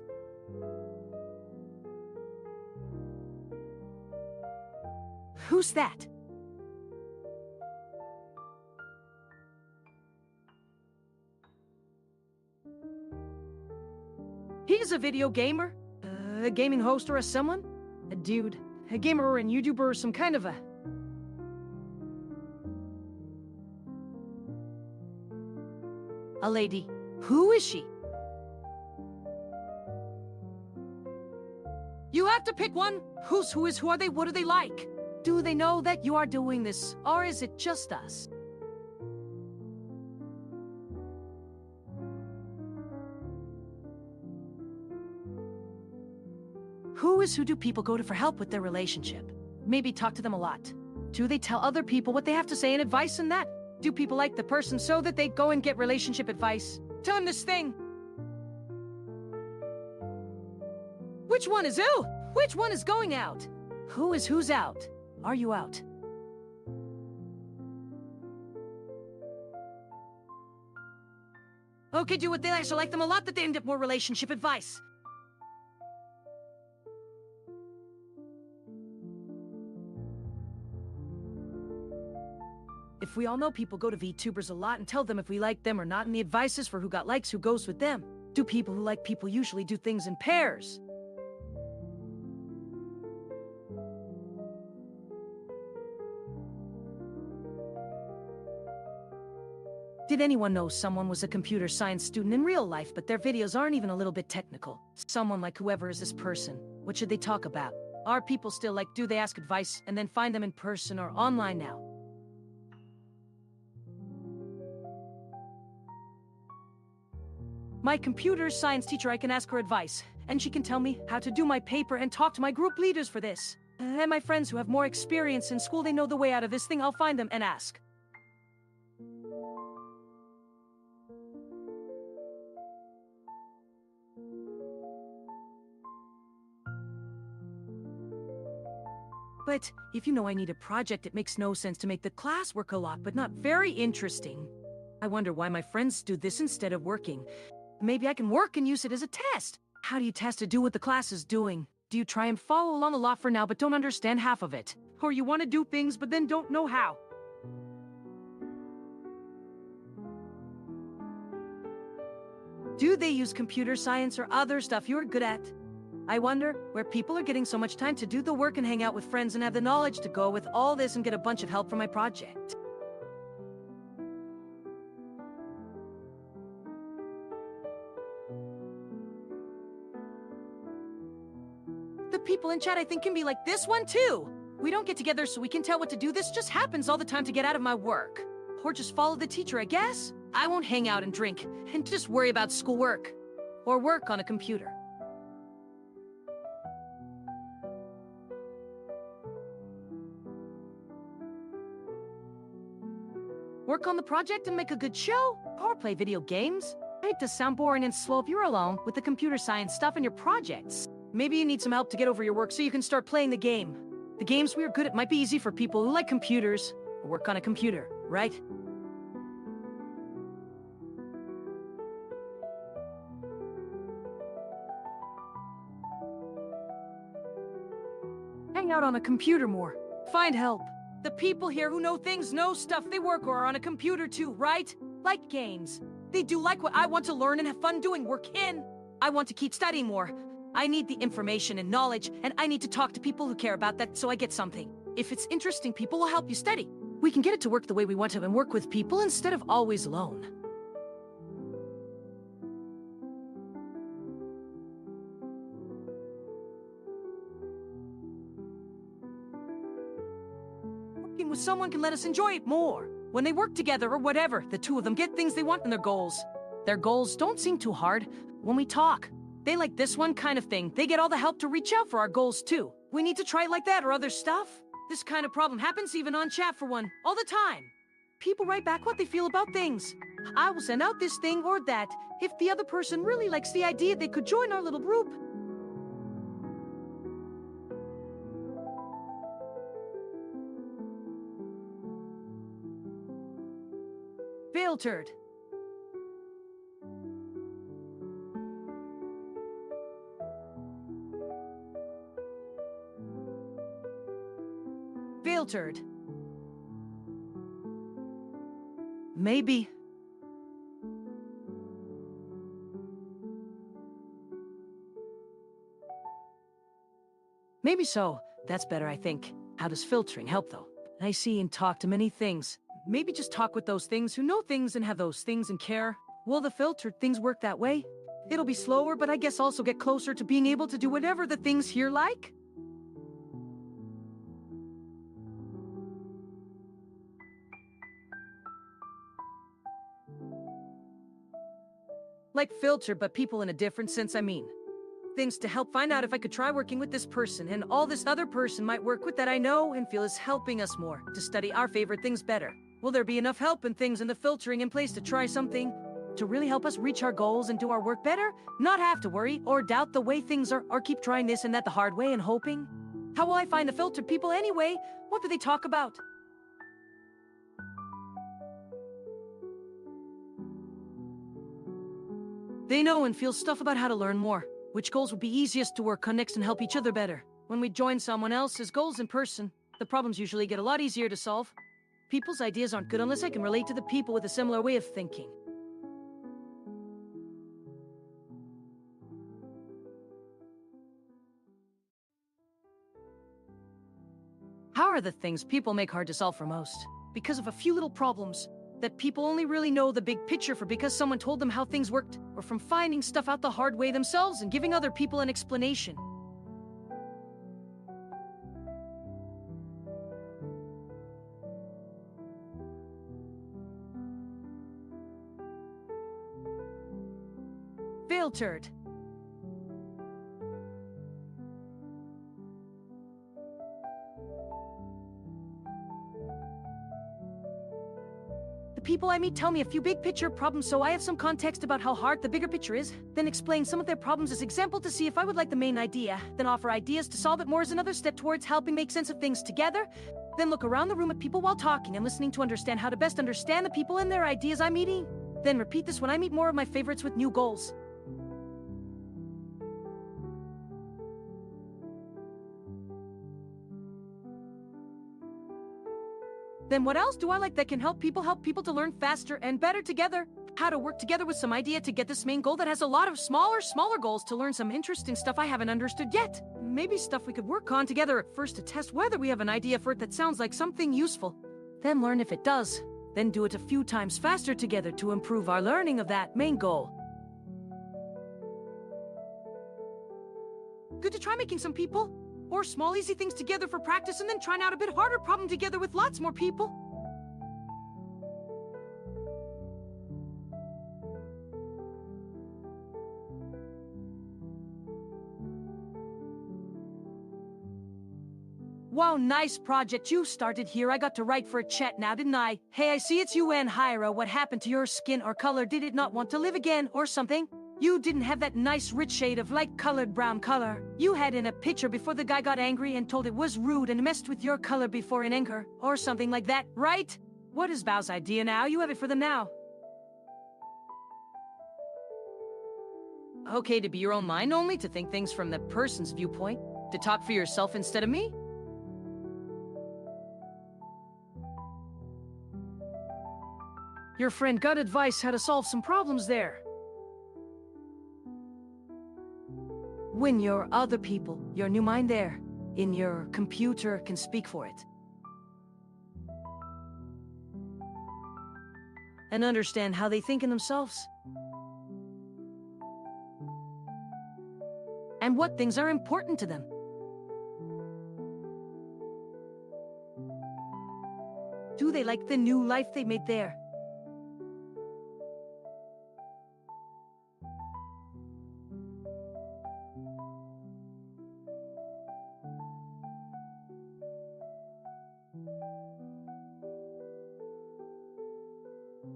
Who's that? As a video gamer? A gaming host or a someone? A dude. A gamer or a YouTuber or some kind of a... A lady. Who is she? You have to pick one. Who is, who are they, what do they like? Do they know that you are doing this, or is it just us? Who is, who do people go to for help with their relationship? Maybe talk to them a lot. Do they tell other people what they have to say and advice and that? Do people like the person so that they go and get relationship advice? Tell them this thing. Which one is who? Which one is going out? Who is who's out? Are you out? Okay, do what they like, so like them a lot that they end up more relationship advice. If we all know people go to VTubers a lot and tell them if we like them or not, and the advice is for who got likes, who goes with them. Do people who like people usually do things in pairs? Did anyone know someone was a computer science student in real life, but their videos aren't even a little bit technical? Someone like whoever is this person. What should they talk about? Are people still like, do they ask advice and then find them in person or online now? My computer science teacher, I can ask her advice, and she can tell me how to do my paper and talk to my group leaders for this. And my friends who have more experience in school, they know the way out of this thing, I'll find them and ask. But if you know I need a project, it makes no sense to make the class work a lot, but not very interesting. I wonder why my friends do this instead of working. Maybe I can work and use it as a test. How do you test to do what the class is doing? Do you try and follow along a lot for now but don't understand half of it? Or you want to do things but then don't know how? Do they use computer science or other stuff you're good at? I wonder where people are getting so much time to do the work and hang out with friends and have the knowledge to go with all this and get a bunch of help for my project. The people in chat I think can be like this one too. We don't get together so we can tell what to do. This just happens all the time to get out of my work. Or just follow the teacher, I guess. I won't hang out and drink and just worry about schoolwork. Or work on a computer. Work on the project and make a good show? Or play video games? It does sound boring and slow if you're alone with the computer science stuff in your projects. Maybe you need some help to get over your work so you can start playing the game. The games we are good at might be easy for people who like computers, or work on a computer, right? Hang out on a computer more. Find help. The people here who know things know stuff, they work or are on a computer too, right? Like games. They do like what I want to learn and have fun doing, work in. I want to keep studying more. I need the information and knowledge, and I need to talk to people who care about that so I get something. If it's interesting, people will help you study. We can get it to work the way we want to and work with people instead of always alone. Working with someone can let us enjoy it more. When they work together or whatever, the two of them get things they want and their goals. Their goals don't seem too hard when we talk. They like this one kind of thing. They get all the help to reach out for our goals too. We need to try it like that or other stuff. This kind of problem happens even on chat for one, all the time. People write back what they feel about things. I will send out this thing or that. If the other person really likes the idea, they could join our little group. Filtered. Filtered. Maybe. Maybe so. That's better, I think. How does filtering help, though? I see and talk to many things. Maybe just talk with those things who know things and have those things and care. Will the filtered things work that way? It'll be slower, but I guess also get closer to being able to do whatever the things here like. Like filter, but people in a different sense, I mean. Things to help find out if I could try working with this person and all this other person might work with that I know and feel is helping us more to study our favorite things better. Will there be enough help and things in the filtering in place to try something to really help us reach our goals and do our work better? Not have to worry or doubt the way things are or keep trying this and that the hard way and hoping? How will I find the filtered people anyway? What do they talk about? They know and feel stuff about how to learn more. Which goals would be easiest to work on next and help each other better? When we join someone else's goals in person, the problems usually get a lot easier to solve. People's ideas aren't good unless I can relate to the people with a similar way of thinking. How are the things people make hard to solve for most? Because of a few little problems that people only really know the big picture for because someone told them how things worked, or from finding stuff out the hard way themselves and giving other people an explanation. Filtered. The people I meet tell me a few big picture problems so I have some context about how hard the bigger picture is, then explain some of their problems as example to see if I would like the main idea, then offer ideas to solve it more as another step towards helping make sense of things together, then look around the room at people while talking and listening to understand how to best understand the people and their ideas I'm meeting. Then repeat this when I meet more of my favorites with new goals. Then what else do I like that can help people to learn faster and better together? How to work together with some idea to get this main goal that has a lot of smaller goals to learn some interesting stuff I haven't understood yet. Maybe stuff we could work on together at first to test whether we have an idea for it that sounds like something useful. Then learn if it does. Then do it a few times faster together to improve our learning of that main goal. Good to try making some people or small easy things together for practice and then trying out a bit harder problem together with lots more people. Wow, nice project you started here. I got to write for a chat now, didn't I? Hey, I see it's you and Hyra. What happened to your skin or color? Did it not want to live again or something? You didn't have that nice rich shade of light-colored brown color. You had in a picture before the guy got angry and told it was rude and messed with your color before in anger, or something like that, right? What is Bao's idea now? You have it for them now. Okay, to be your own mind only, to think things from the person's viewpoint, to talk for yourself instead of me? Your friend got advice how to solve some problems there. When your other people, your new mind there, in your computer can speak for it. And understand how they think in themselves. And what things are important to them. Do they like the new life they made there?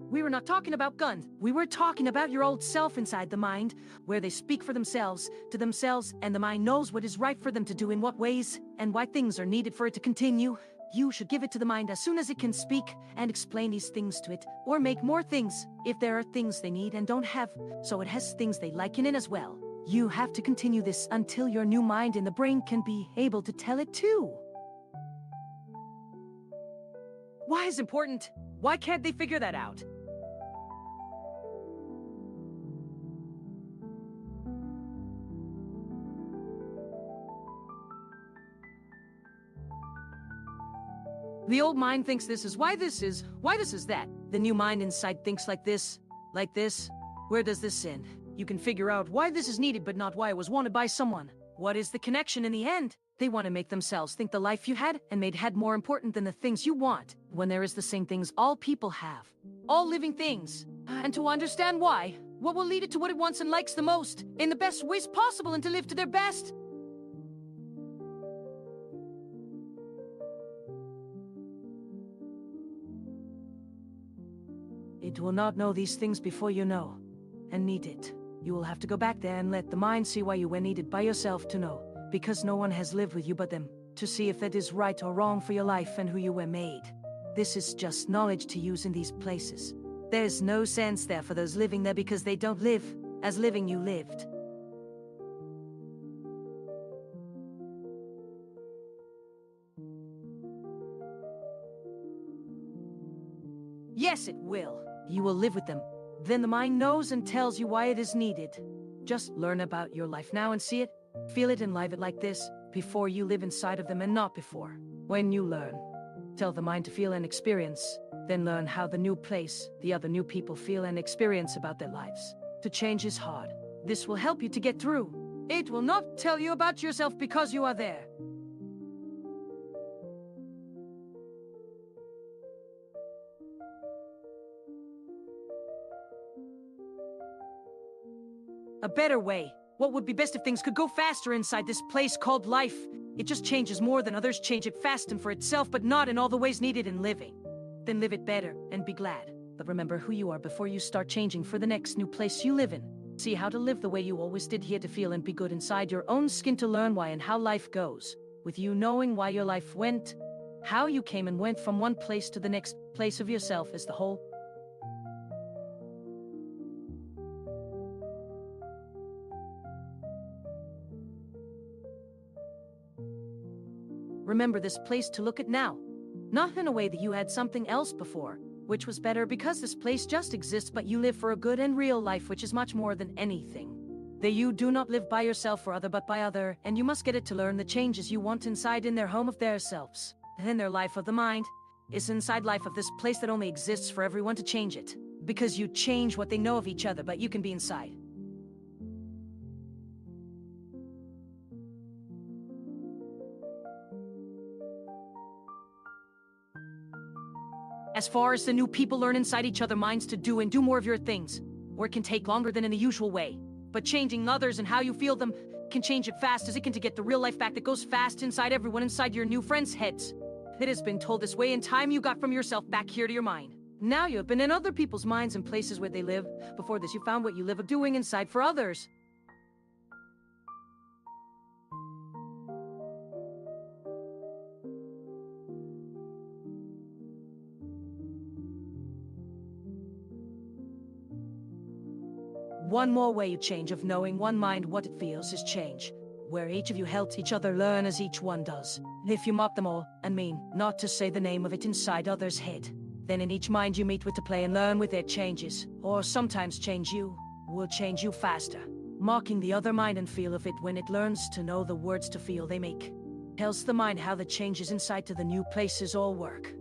We were not talking about guns. We were talking about your old self inside the mind, where they speak for themselves, to themselves, and the mind knows what is right for them to do in what ways, and why things are needed for it to continue. You should give it to the mind as soon as it can speak, and explain these things to it, or make more things, if there are things they need and don't have, so it has things they like in it as well. You have to continue this until your new mind in the brain can be able to tell it too. Why is important? Why can't they figure that out? The old mind thinks this is why this is that. The new mind inside thinks like this. Where does this end? You can figure out why this is needed but not why it was wanted by someone. What is the connection in the end? They want to make themselves think the life you had and made had more important than the things you want, when there is the same things all people have. All living things. And to understand why, what will lead it to what it wants and likes the most, in the best ways possible and to live to their best. It will not know these things before you know, and need it. You will have to go back there and let the mind see why you were needed by yourself to know, because no one has lived with you but them, to see if that is right or wrong for your life and who you were made. This is just knowledge to use in these places. There's no sense there for those living there because they don't live as living you lived. Yes, it will. You will live with them. Then the mind knows and tells you why it is needed. Just learn about your life now and see it, feel it and live it like this, before you live inside of them and not before. When you learn, tell the mind to feel and experience, then learn how the new place, the other new people feel and experience about their lives. To change is hard. This will help you to get through. It will not tell you about yourself because you are there. A better way. What would be best if things could go faster inside this place called life? It just changes more than others change it fast and for itself, but not in all the ways needed in living. Then live it better and be glad. But remember who you are before you start changing for the next new place you live in. See how to live the way you always did here, to feel and be good inside your own skin, to learn why and how life goes. With you knowing why your life went, how you came and went from one place to the next place of yourself as the whole. Remember this place to look at now. Not in a way that you had something else before, which was better, because this place just exists, but you live for a good and real life, which is much more than anything. That you do not live by yourself or other but by other, and you must get it to learn the changes you want inside in their home of their selves. And in their life of the mind, is inside life of this place that only exists for everyone to change it. Because you change what they know of each other, but you can be inside. As far as the new people learn inside each other minds to do and do more of your things, or it can take longer than in the usual way. But changing others and how you feel them can change it fast as it can, to get the real life back that goes fast inside everyone inside your new friends' heads. It has been told this way in time you got from yourself back here to your mind. Now you have been in other people's minds and places where they live. Before this you found what you live of doing inside for others. One more way you change of knowing one mind what it feels is change, where each of you helps each other learn as each one does. If you mock them all, and mean not to say the name of it inside others' head, then in each mind you meet with to play and learn with their changes, or sometimes change you, will change you faster. Mocking the other mind and feel of it when it learns to know the words to feel they make, tells the mind how the changes inside to the new places all work.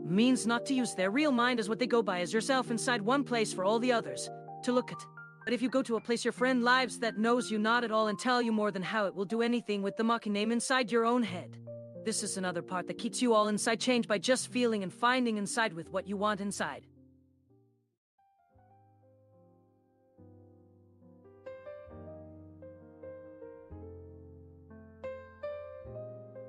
Means not to use their real mind as what they go by as yourself inside one place for all the others to look at. But if you go to a place your friend lives that knows you not at all and tell you more than how it will do anything with the mocking name inside your own head. This is another part that keeps you all inside change by just feeling and finding inside with what you want inside.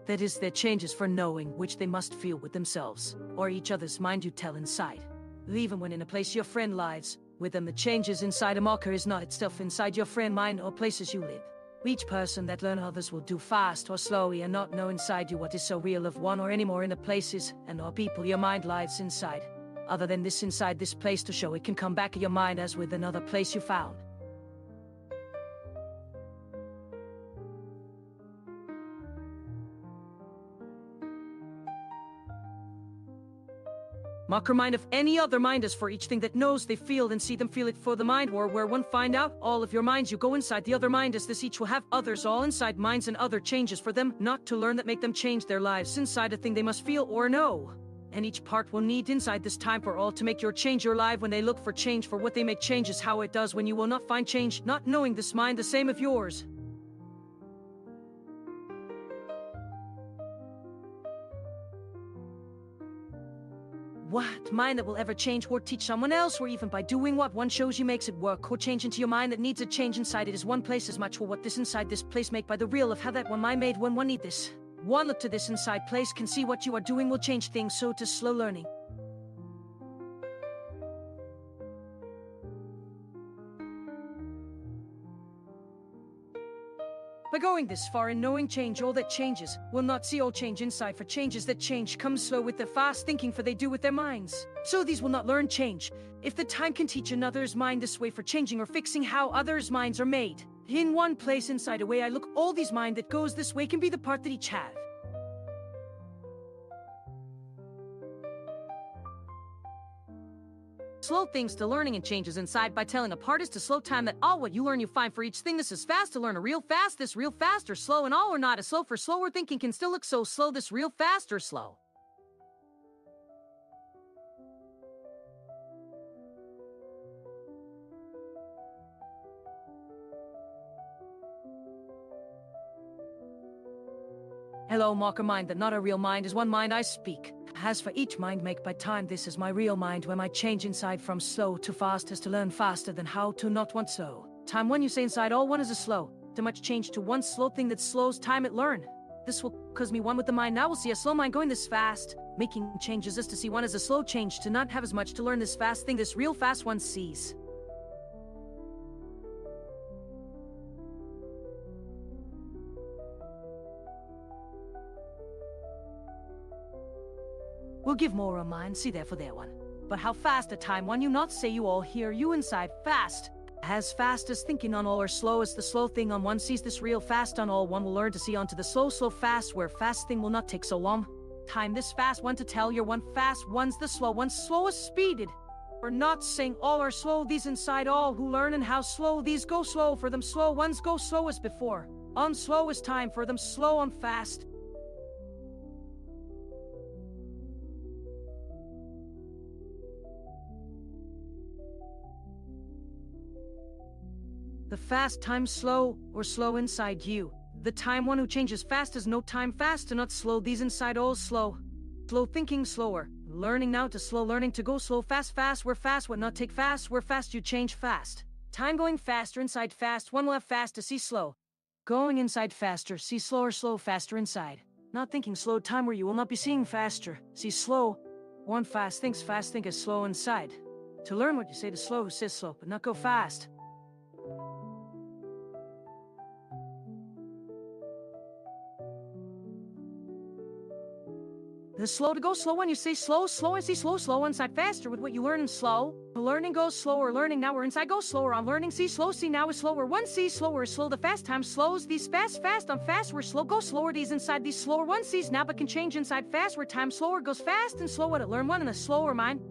That is their changes for knowing which they must feel with themselves, or each other's mind you tell inside. Even when in a place your friend lives, with them the changes inside a mocker is not itself inside your friend mind or places you live. Each person that learn others will do fast or slowly and not know inside you what is so real of one or any more in the places and or people your mind lives inside. Other than this inside this place to show it can come back at your mind as with another place you found. Mocker mind of any other mind is for each thing that knows they feel and see them feel it for the mind war where one find out all of your minds you go inside the other mind is this each will have others all inside minds and other changes for them not to learn that make them change their lives inside a thing they must feel or know. And each part will need inside this time for all to make your change your life when they look for change for what they make change is how it does when you will not find change not knowing this mind the same of yours. What mind that will ever change or teach someone else or even by doing what one shows you makes it work or change into your mind that needs a change inside it is one place as much for what this inside this place make by the real of how that one mind made when one need this. One look to this inside place can see what you are doing will change things so to slow learning. By going this far and knowing change all that changes, will not see all change inside for changes that change comes slow with their fast thinking for they do with their minds. So these will not learn change. If the time can teach another's mind this way for changing or fixing how others' minds are made. In one place inside a way I look all these mind that goes this way can be the part that each have. Slow things to learning and changes inside by telling a part is to slow time that all what you learn you find for each thing this is fast to learn a real fast this real fast or slow and all or not as slow for slower thinking can still look so slow this real fast or slow. Hello mocker mind that not a real mind is one mind I speak. As for each mind make by time this is my real mind where my change inside from slow to fast is to learn faster than how to not want so. Time when you say inside all one is a slow, too much change to one slow thing that slows time it learn. This will cause me one with the mind now will see a slow mind going this fast. Making changes is to see one as a slow change to not have as much to learn this fast thing this real fast one sees. We'll give more a mind, see there for their one. But how fast a time one you not say you all hear you inside fast. As fast as thinking on all or slow as the slow thing on one sees this real fast on all one will learn to see onto the slow fast where fast thing will not take so long. Time this fast one to tell your one fast one's the slow one slowest speeded. Or not saying all are slow these inside all who learn and how slow these go slow for them slow ones go slow as before. On slow is time for them slow on fast. The fast time slow, or slow inside you. The time one who changes fast is no time fast to not slow these inside all slow. Slow thinking slower. Learning now to slow learning to go slow fast where fast would not take fast where fast you change fast. Time going faster inside fast one will have fast to see slow. Going inside faster see slower slow faster inside. Not thinking slow time where you will not be seeing faster. See slow. One fast think is slow inside. To learn what you say to slow who says slow but not go fast. The slow to go slow when you say slow and see slow inside faster with what you learn in slow. The learning goes slower, learning now we're inside go slower on learning see slow see now is slower. One see slower is slow the fast time slows these fast on fast where slow go slower these inside these slower one sees now but can change inside fast where time slower goes fast and slow at it learn one in a slower mind.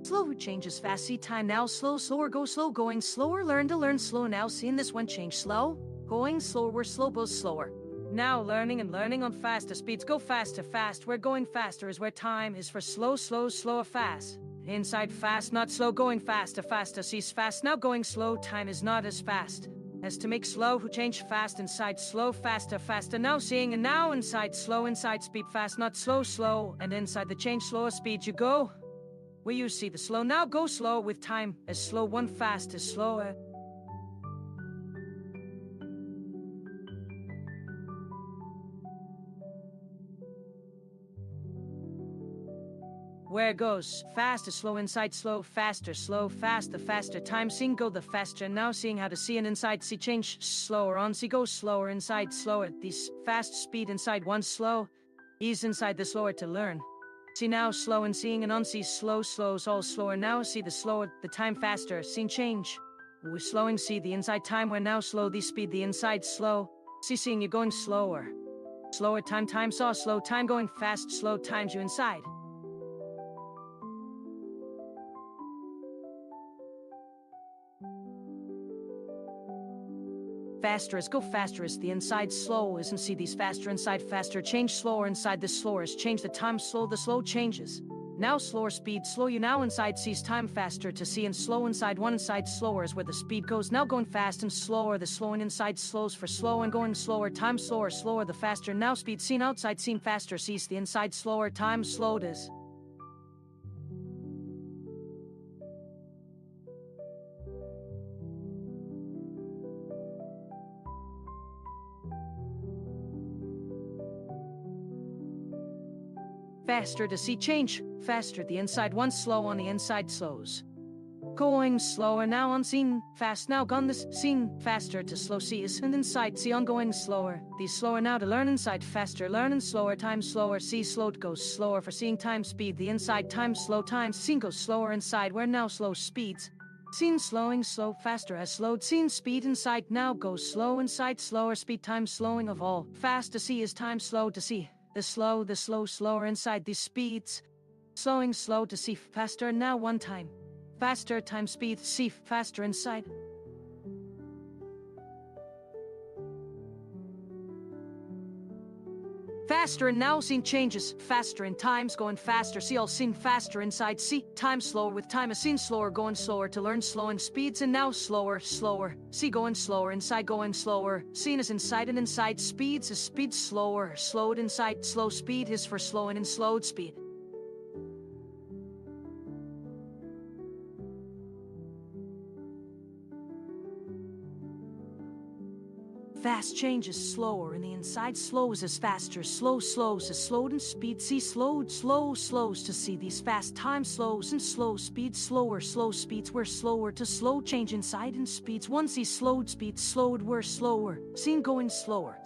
Slow who changes fast see time now slower go slow going slower learn to learn slow now seeing this one change slow going slower where slow goes slower. Now learning and learning on faster speeds go faster fast where going faster is where time is for slower fast. Inside fast not slow going faster sees fast now going slow time is not as fast. As to make slow who change fast inside slow faster now seeing and now inside slow inside speed fast not slow and inside the change slower speed you go. Where you see the slow now go slow with time as slow one fast is slower. Where goes fast is slow inside slow fast the faster time seeing go the faster now seeing how to see and inside see change slower on see go slower inside slower these fast speed inside one slow ease inside the slower to learn. See now slow and seeing and unsee slow slows all slower now see the slower the time faster seen change. With slowing see the inside time when now slow the speed the inside slow. See seeing you going slower. Slower time saw slow time going fast slow times you inside. Faster is go faster is the inside slow is and see these faster inside faster change slower inside the slower is change the time slow the slow changes. Now slower speed slow you now inside sees time faster to see and slow inside one inside slower is where the speed goes now going fast and slower the slowing inside slows for slow and going slower time slower the faster now speed seen outside seen faster sees the inside slower time slowed is. Faster to see change, faster the inside one slow on the inside slows. Going slower now unseen, fast now gone this seen, faster to slow see is and inside see ongoing slower. These slower now to learn inside faster learning slower time slower see slowed goes slower for seeing time speed the inside time slow time seen goes slower inside where now slow speeds. Seen slowing slow faster as slowed seen speed inside now goes slow inside slower speed time slowing of all. Fast to see is time slow to see. The slow slower inside these speeds. Slowing slow to see faster now one time. Faster time speed see faster inside. Faster and now seen changes, faster in times going faster, see all seen faster inside, see time slower with time is seen slower going slower to learn slowing speeds and now slower, see going slower inside going slower, seen as inside and inside speeds is speed slower, slowed inside, slow speed is for slowing and slowed speed. Fast changes slower and the inside slows is faster, slow slows is slowed and speed see slowed slow slows to see these fast time slows and slow speeds slower slow speeds were slower to slow change inside and speeds one see slowed speeds slowed were slower seen going slower.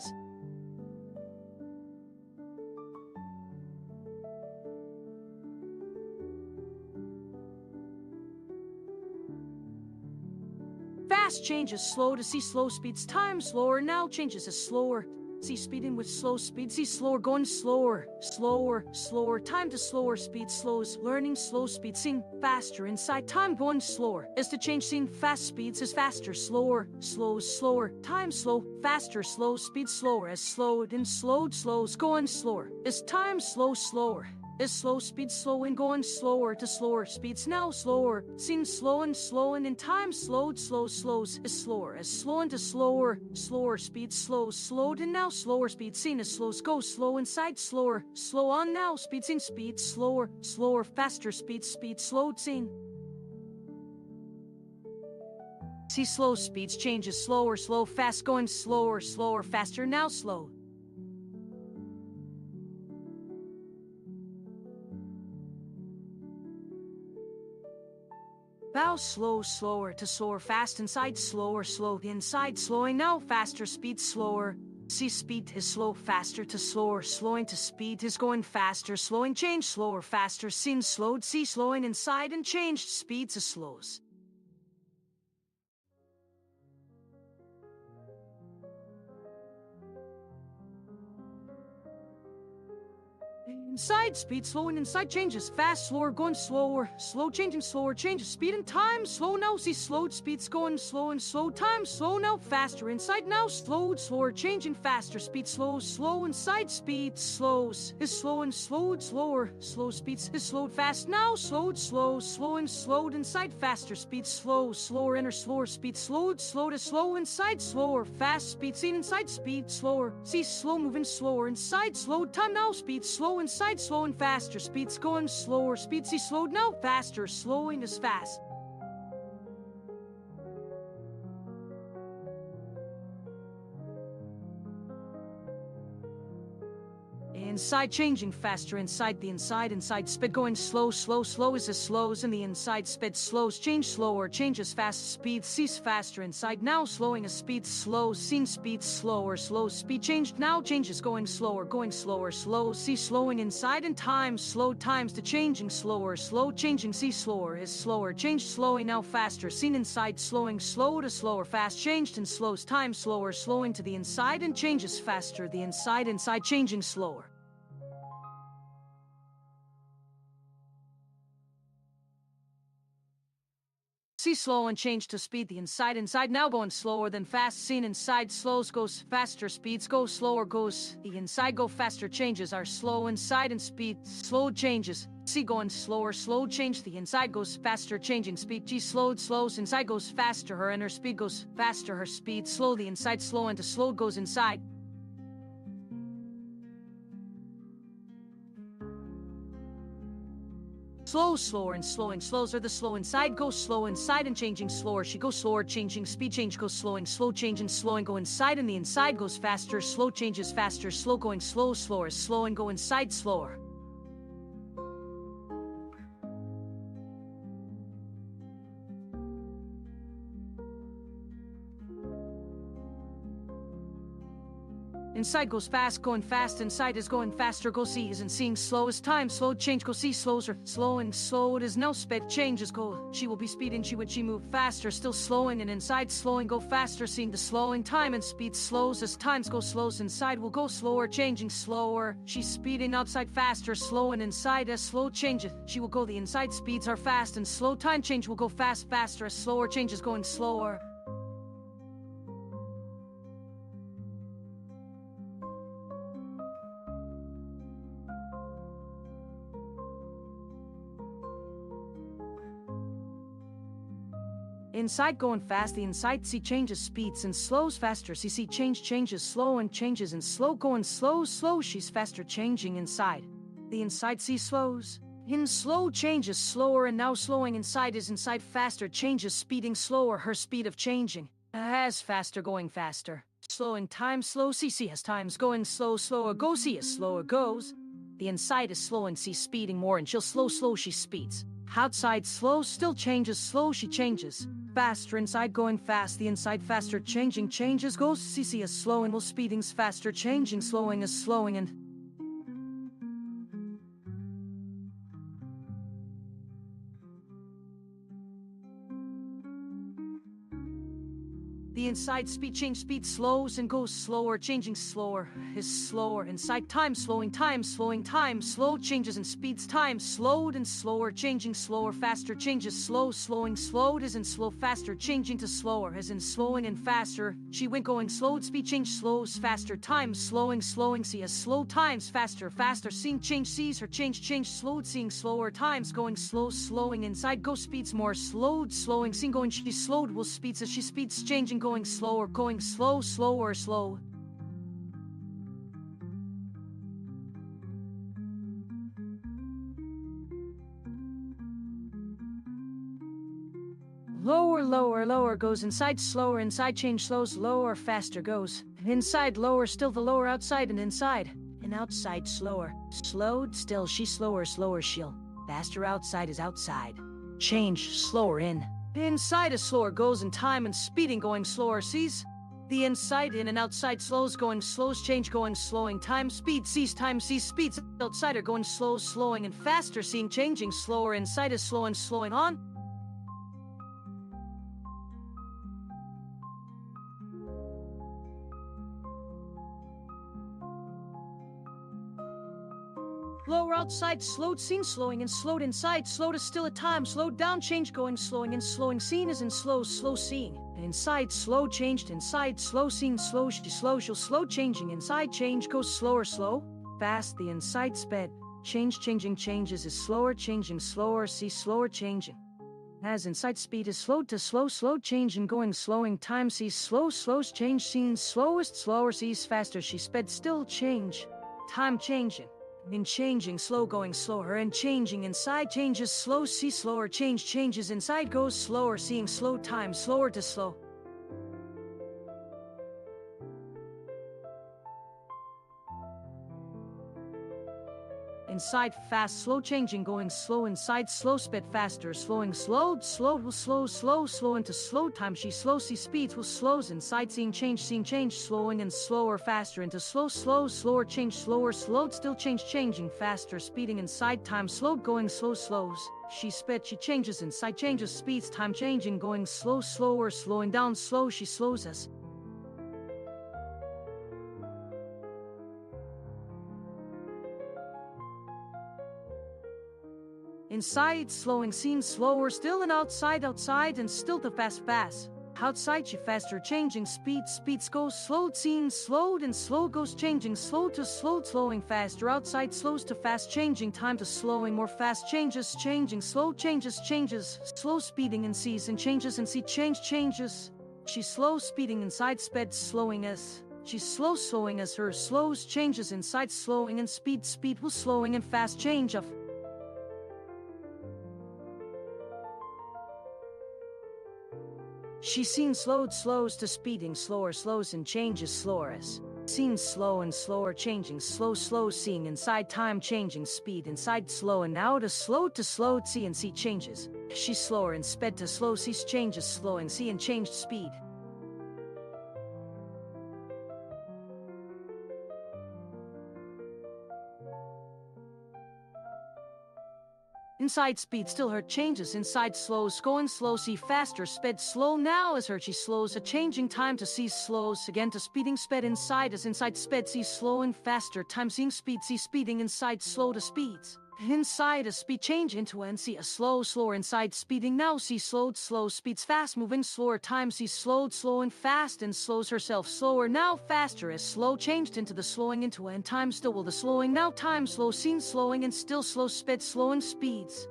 Fast changes slow to see slow speeds time slower now changes is slower. See speeding with slow speed see slower going slower slower time to slower speed slows learning slow speed seeing faster inside time going slower is to change seeing fast speeds is faster slower slower time slow faster slow speed slower as slowed and slowed slows going slower is time slower is slow speed slowing going slower to slower speeds now slower seen slowing in time slowed slows is slower as slowing to slower speed slowed and now slower speed seen as slows go slow inside slower slow on now speed seen speed slower faster speed slowed seen. See slow speeds changes slower slow fast going slower faster now slow. Bow slower to slower fast inside slower inside slowing now faster speed slower. See speed is slow faster to slower slowing to speed is going faster slowing change slower faster seen slowed see slowing inside and changed speed to slows. Inside speed slowing inside changes fast slower going slower slow changing slower changes speed and time slow now see slowed speeds going slow and slow time slow now faster inside now slowed slower changing faster speed slow inside speed slows is slow and slowed slower slow speeds is slowed fast now slowed slowing slowed inside faster speed slower inner slower speed slowed slow to slow inside slower fast speed seen inside speed slower see slow moving slower inside slowed time now speed slow inside slowing faster speeds going slower speed see slowed now faster slowing is fast. Inside changing faster, inside the inside speed going slow is as slows, and the inside speed slows change slower, changes fast speed cease faster inside now slowing as speed slow scene speed slower slow speed changed now changes going slower slow see slowing inside and time slow times to changing slower slow changing see slower is slower change slowing now faster seen inside slowing slow to slower fast changed and slows time slower slowing to the inside and changes faster the inside changing slower. See slow and change to speed the inside now going slower than fast seen inside slows goes faster speeds go slower goes the inside go faster changes are slow inside and speed slow changes see going slower slow change the inside goes faster changing speed G slowed slows inside goes faster her and her speed goes faster her speed slow the inside slow into slow goes inside. Slow, slower, and slowing. Slows are the slow inside, goes slow inside and changing slower. She goes slower, changing speed change goes slowing, slow change and slowing go inside and the inside goes faster, slow changes faster, slow going slow, slower, slow and go inside slower. Inside goes fast, going fast, inside is going faster, go see isn't seeing slow as time, slow change, go see slows are slowing, slow it is now sped changes go, she will be speeding, she when she move faster, still slowing and inside slowing go faster, seeing the slowing time and speed slows as times go slows inside will go slower, changing slower, she's speeding outside faster, slow and inside as slow changes, she will go the inside speeds are fast and slow time change will go fast faster as slower changes going slower. Inside going fast, the inside C changes speeds and slows faster. CC change changes slow and changes and slow going slow she's faster changing inside. The inside C slows. In slow changes slower and now slowing inside is inside faster changes speeding slower her speed of changing. As faster going faster. Slowing time slow CC has times going slow slower go C as slower goes. The inside is slowing C speeding more and she'll slow she speeds. Outside slow still changes slow she changes. Faster inside going fast the inside faster changing changes goes CC as slowing will speeding's faster changing slowing as slowing and the inside speed change speed slows and goes slower changing slower is slower inside time slowing time slow changes and speeds time slowed and slower changing slower faster changes slow slowing slowed as in slow faster changing to slower as in slowing and faster she went going slowed speed change slows faster time slowing see as slow times faster seeing change sees her change slowed seeing slower times going slow slowing inside go speeds more slowed slowing seeing going she slowed will speeds as she speeds changing going slower going slower slow. Lower goes inside slower inside change slows lower faster goes inside lower still the lower outside and inside and outside slower slowed still she slower she'll faster outside is outside change slower inside is slower goes in time and speeding going slower sees the inside in and outside slows going slows change going slowing time speed sees time sees speeds outside are going slow slowing and faster seeing changing slower inside is slow and slowing on. Lower outside slowed seen slowing and slowed inside slowed is still a time slowed down change going slowing and slowing seen is in slow seeing and inside slow changed inside slow seen slow she'll slow changing inside change goes slower slow fast the inside sped change changing changes is slower changing slower see slower changing as inside speed is slowed to slow changing going slowing time sees slows change seen slowest slower sees faster she sped still change time changing in changing slow going slower and changing inside changes slow see slower changes inside goes slower seeing slow time slower to slow. Inside fast, slow changing, going slow inside, slow speed faster, slowing slowed, slowed will slow, slow into slow time. She slow, see speeds will slows inside, seeing change, slowing and slower, faster into slow, slower change, slower, slowed, still change, changing faster, speeding inside, time slowed, going slow, slows. She sped, she changes inside, changes speeds, time changing, going slow, slower, slowing down, slow, she slows us. Inside, slowing, seeing slower, still and outside, and still to fast. Outside, she faster, changing speeds goes slowed, seen, slowed, and slow goes changing, slow to slowed, slowing faster. Outside, slows to fast, changing time to slowing, more fast, changes, changing, slow changes, slow speeding and sees and changes and see changes. She slow speeding inside, sped, slowing us. She's slow slowing as her slows, changes inside, slowing and speed will slowing and fast change of. She's seen slowed, slows to speeding, slower, slows and changes, slower as. Seen slow and slower, changing, slow, seeing inside, time changing, speed inside, slow and out, to slowed, see and see changes. She's slower and sped to slow, sees changes, slowing, see and changed speed. Inside speed still her changes, inside slows, going slow, see faster, sped slow now as her she slows, a changing time to see slows, again to speeding sped inside as inside sped, see slow and faster, time seeing speed, see speeding inside slow to speeds. Inside a speed change into and see a slower inside speeding now, see slowed, slow speeds fast moving, slower time, see slowed, slow and fast and slows herself, slower now, faster as slow changed into the slowing into and time still will the slowing now, time slow seen slowing and still slow sped slowing speeds.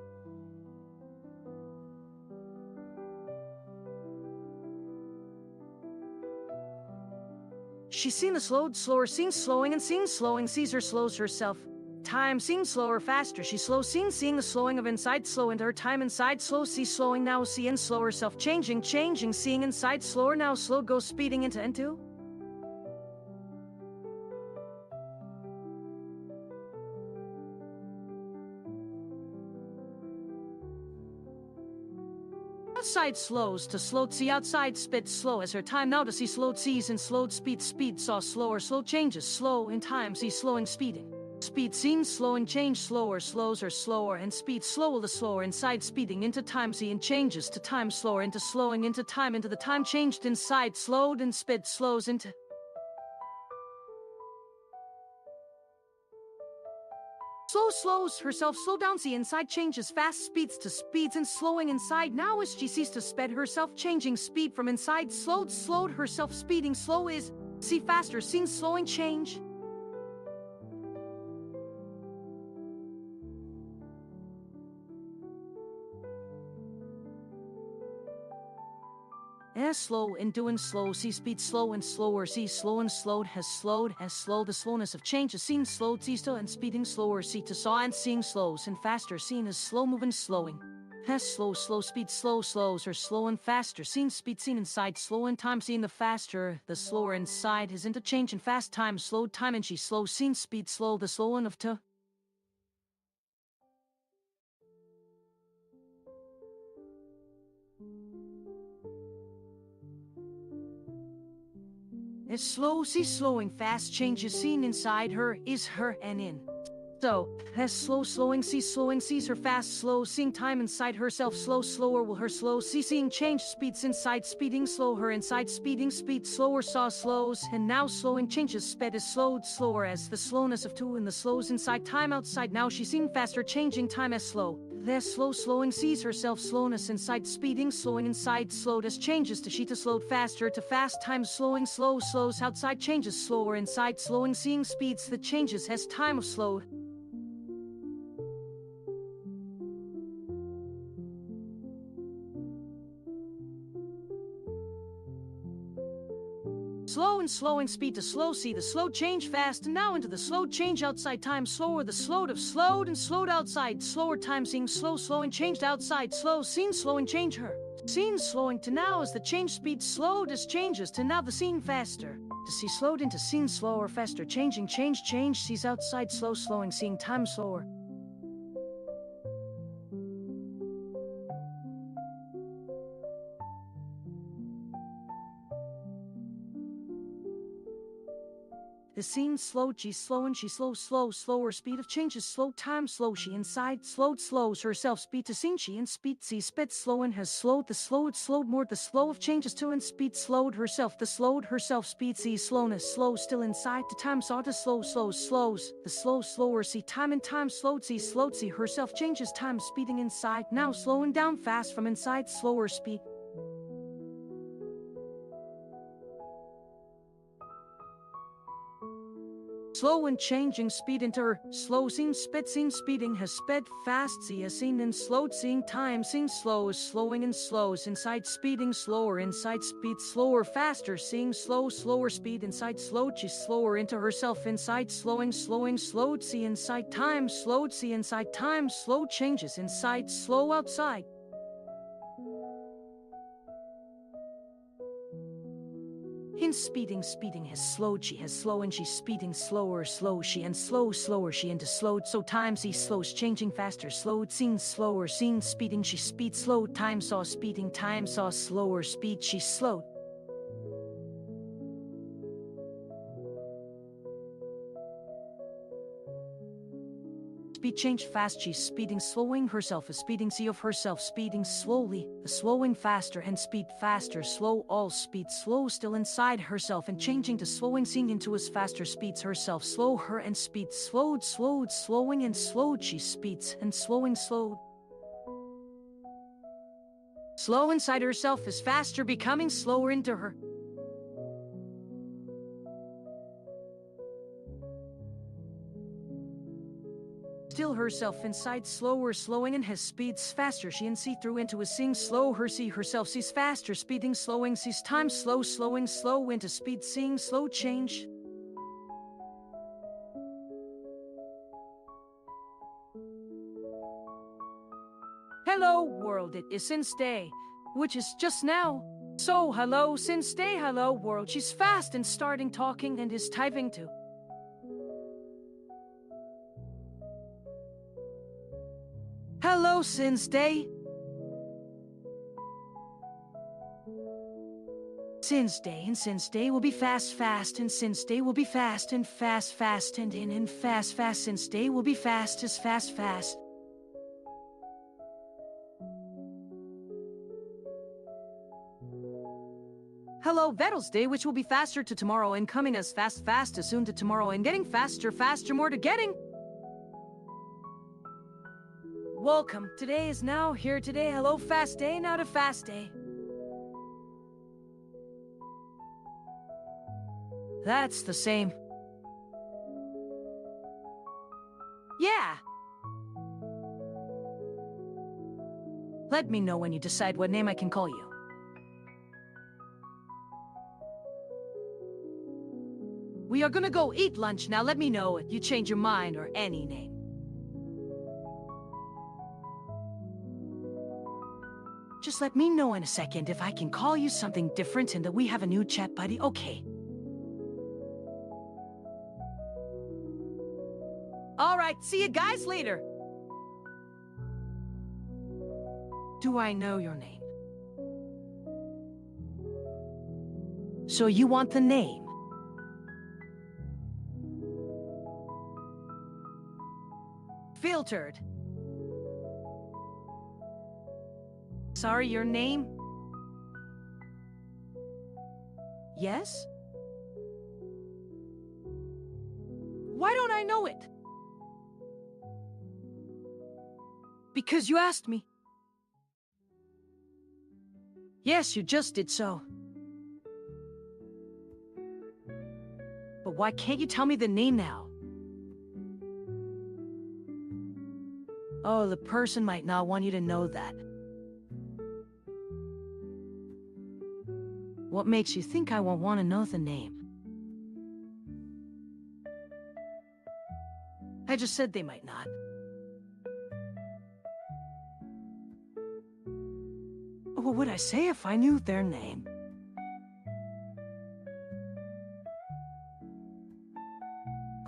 She's seen the slowed, slower, seen slowing and seeing slowing, sees her slows herself. Time seeing slower, faster, she slows, seeing the slowing of inside, slow into her time inside, slow, see slowing now, see and slow herself, changing, seeing inside, slower now, slow goes speeding into. Outside slows to slowed, see outside sped slow as her time now to see slowed, sees and slowed speed saw slower, slow changes, slow in time, see slowing, speeding. Speed seen slowing, change slower, slows or slower and speed slow the slower inside speeding into time, see and changes to time slower into slowing into time, into the time changed inside, slowed and sped slows into. Slow slows herself, slow down, see inside changes fast speeds to speeds and slowing inside now as she sees to sped herself, changing speed from inside, slowed herself, speeding slow is, see faster, seeing slowing change. As slow and doing slow, see speed slow and slower, see slow and slowed, has slow, the slowness of change is seen slowed, see still and speeding slower, see to saw and seeing slows and faster, seen as slow moving slowing. Has slow speed slows or slow and faster, seen speed seen inside, slow and time seen the faster, the slower inside is into change and fast time, slowed time and she slow, seen speed slow, the slow one of to. As slow, see slowing, fast changes seen inside her, is her and in. So, as slowing, sees her fast, slow, seeing time inside herself, slower will her slow, seeing change, speeds inside, speeding slow, her inside, speeding, speed slower, saw slows, and now slowing changes, sped is slowed, slower as the slowness of two and the slows inside, time outside, now she's seeing faster, changing time as slow. Less slow, slowing, sees herself, slowness inside, speeding, slowing inside, slowed as changes to she to slowed, faster to fast, time slowing, slows outside, changes, slower inside, slowing, seeing speeds, the changes has time of slowed. Slow and slowing speed to slow, see the slow change fast and now into the slow change outside time slower, the slowed of slowed and slowed outside, slower time seeing slow, slowing changed outside, slow, seen slowing change her. Seen slowing to now as the change speed slowed as changes to now the scene faster. To see slowed into seeing slower, faster, changing, change, sees outside, slow, slowing, seeing time slower. The scene slowed, she slowing, she slower speed of changes, slow time, slow, she inside, slows herself, speed to scene, she in speed, see spit, slowing, has slowed, the slowed more, the slow of changes to in speed, slowed herself, the slowed herself, speed, see slowness, slow, still inside, to time, saw, to slows, the slower, see time and time, slowed, see herself, changes, time, speeding inside, now slowing down fast from inside, slower speed. Slow and changing speed into her, slow seeing sped seeing speeding has sped fast see has seen and slowed seeing time seeing slow is slowing and slows inside speeding slower inside speed slower faster seeing slower speed inside slowed she's slower into herself inside slowing slowed see inside time slowed see inside time slow changes inside slow outside. In speeding has slowed she has slow and she's speeding slower slow she and slower she into slowed so time see slows changing faster slowed seen slower seen speeding she speed slowed time saw speeding time saw slower speed she slowed. Speed changed fast she's speeding slowing herself a speeding see of herself speeding slowly a slowing faster and speed faster slow all speed slow still inside herself and changing to slowing seeing into as faster speeds herself slow her and speed slowed slowing and slowed she speeds and slowing slowed. Slow inside herself is faster becoming slower into her. Still herself inside slower slowing and has speeds faster she and see through into a seeing slow her see herself sees faster speeding slowing sees time slow slowing slow into speed seeing slow change. Hello world, it is since day, which is just now. So hello since day, hello world, she's fast and starting talking and is typing too. Hello since day. Since day and since day will be fast and since day will be fast and fast and in and fast since day will be fast as fast. Hello Vettles Day, which will be faster to tomorrow and coming as fast as soon to tomorrow and getting faster more to getting. Welcome, today is now here today, hello fast day, now to fast day. That's the same. Yeah. Let me know when you decide what name I can call you. We are gonna go eat lunch now, let me know if you change your mind or any name. Just let me know in a second if I can call you something different and that we have a new chat buddy, okay? Alright, see you guys later! Do I know your name? So you want the name? Filtered. Sorry, your name? Yes? Why don't I know it? Because you asked me. Yes, you just did so. But why can't you tell me the name now? Oh, the person might not want you to know that. What makes you think I won't want to know the name? I just said they might not. What would I say if I knew their name?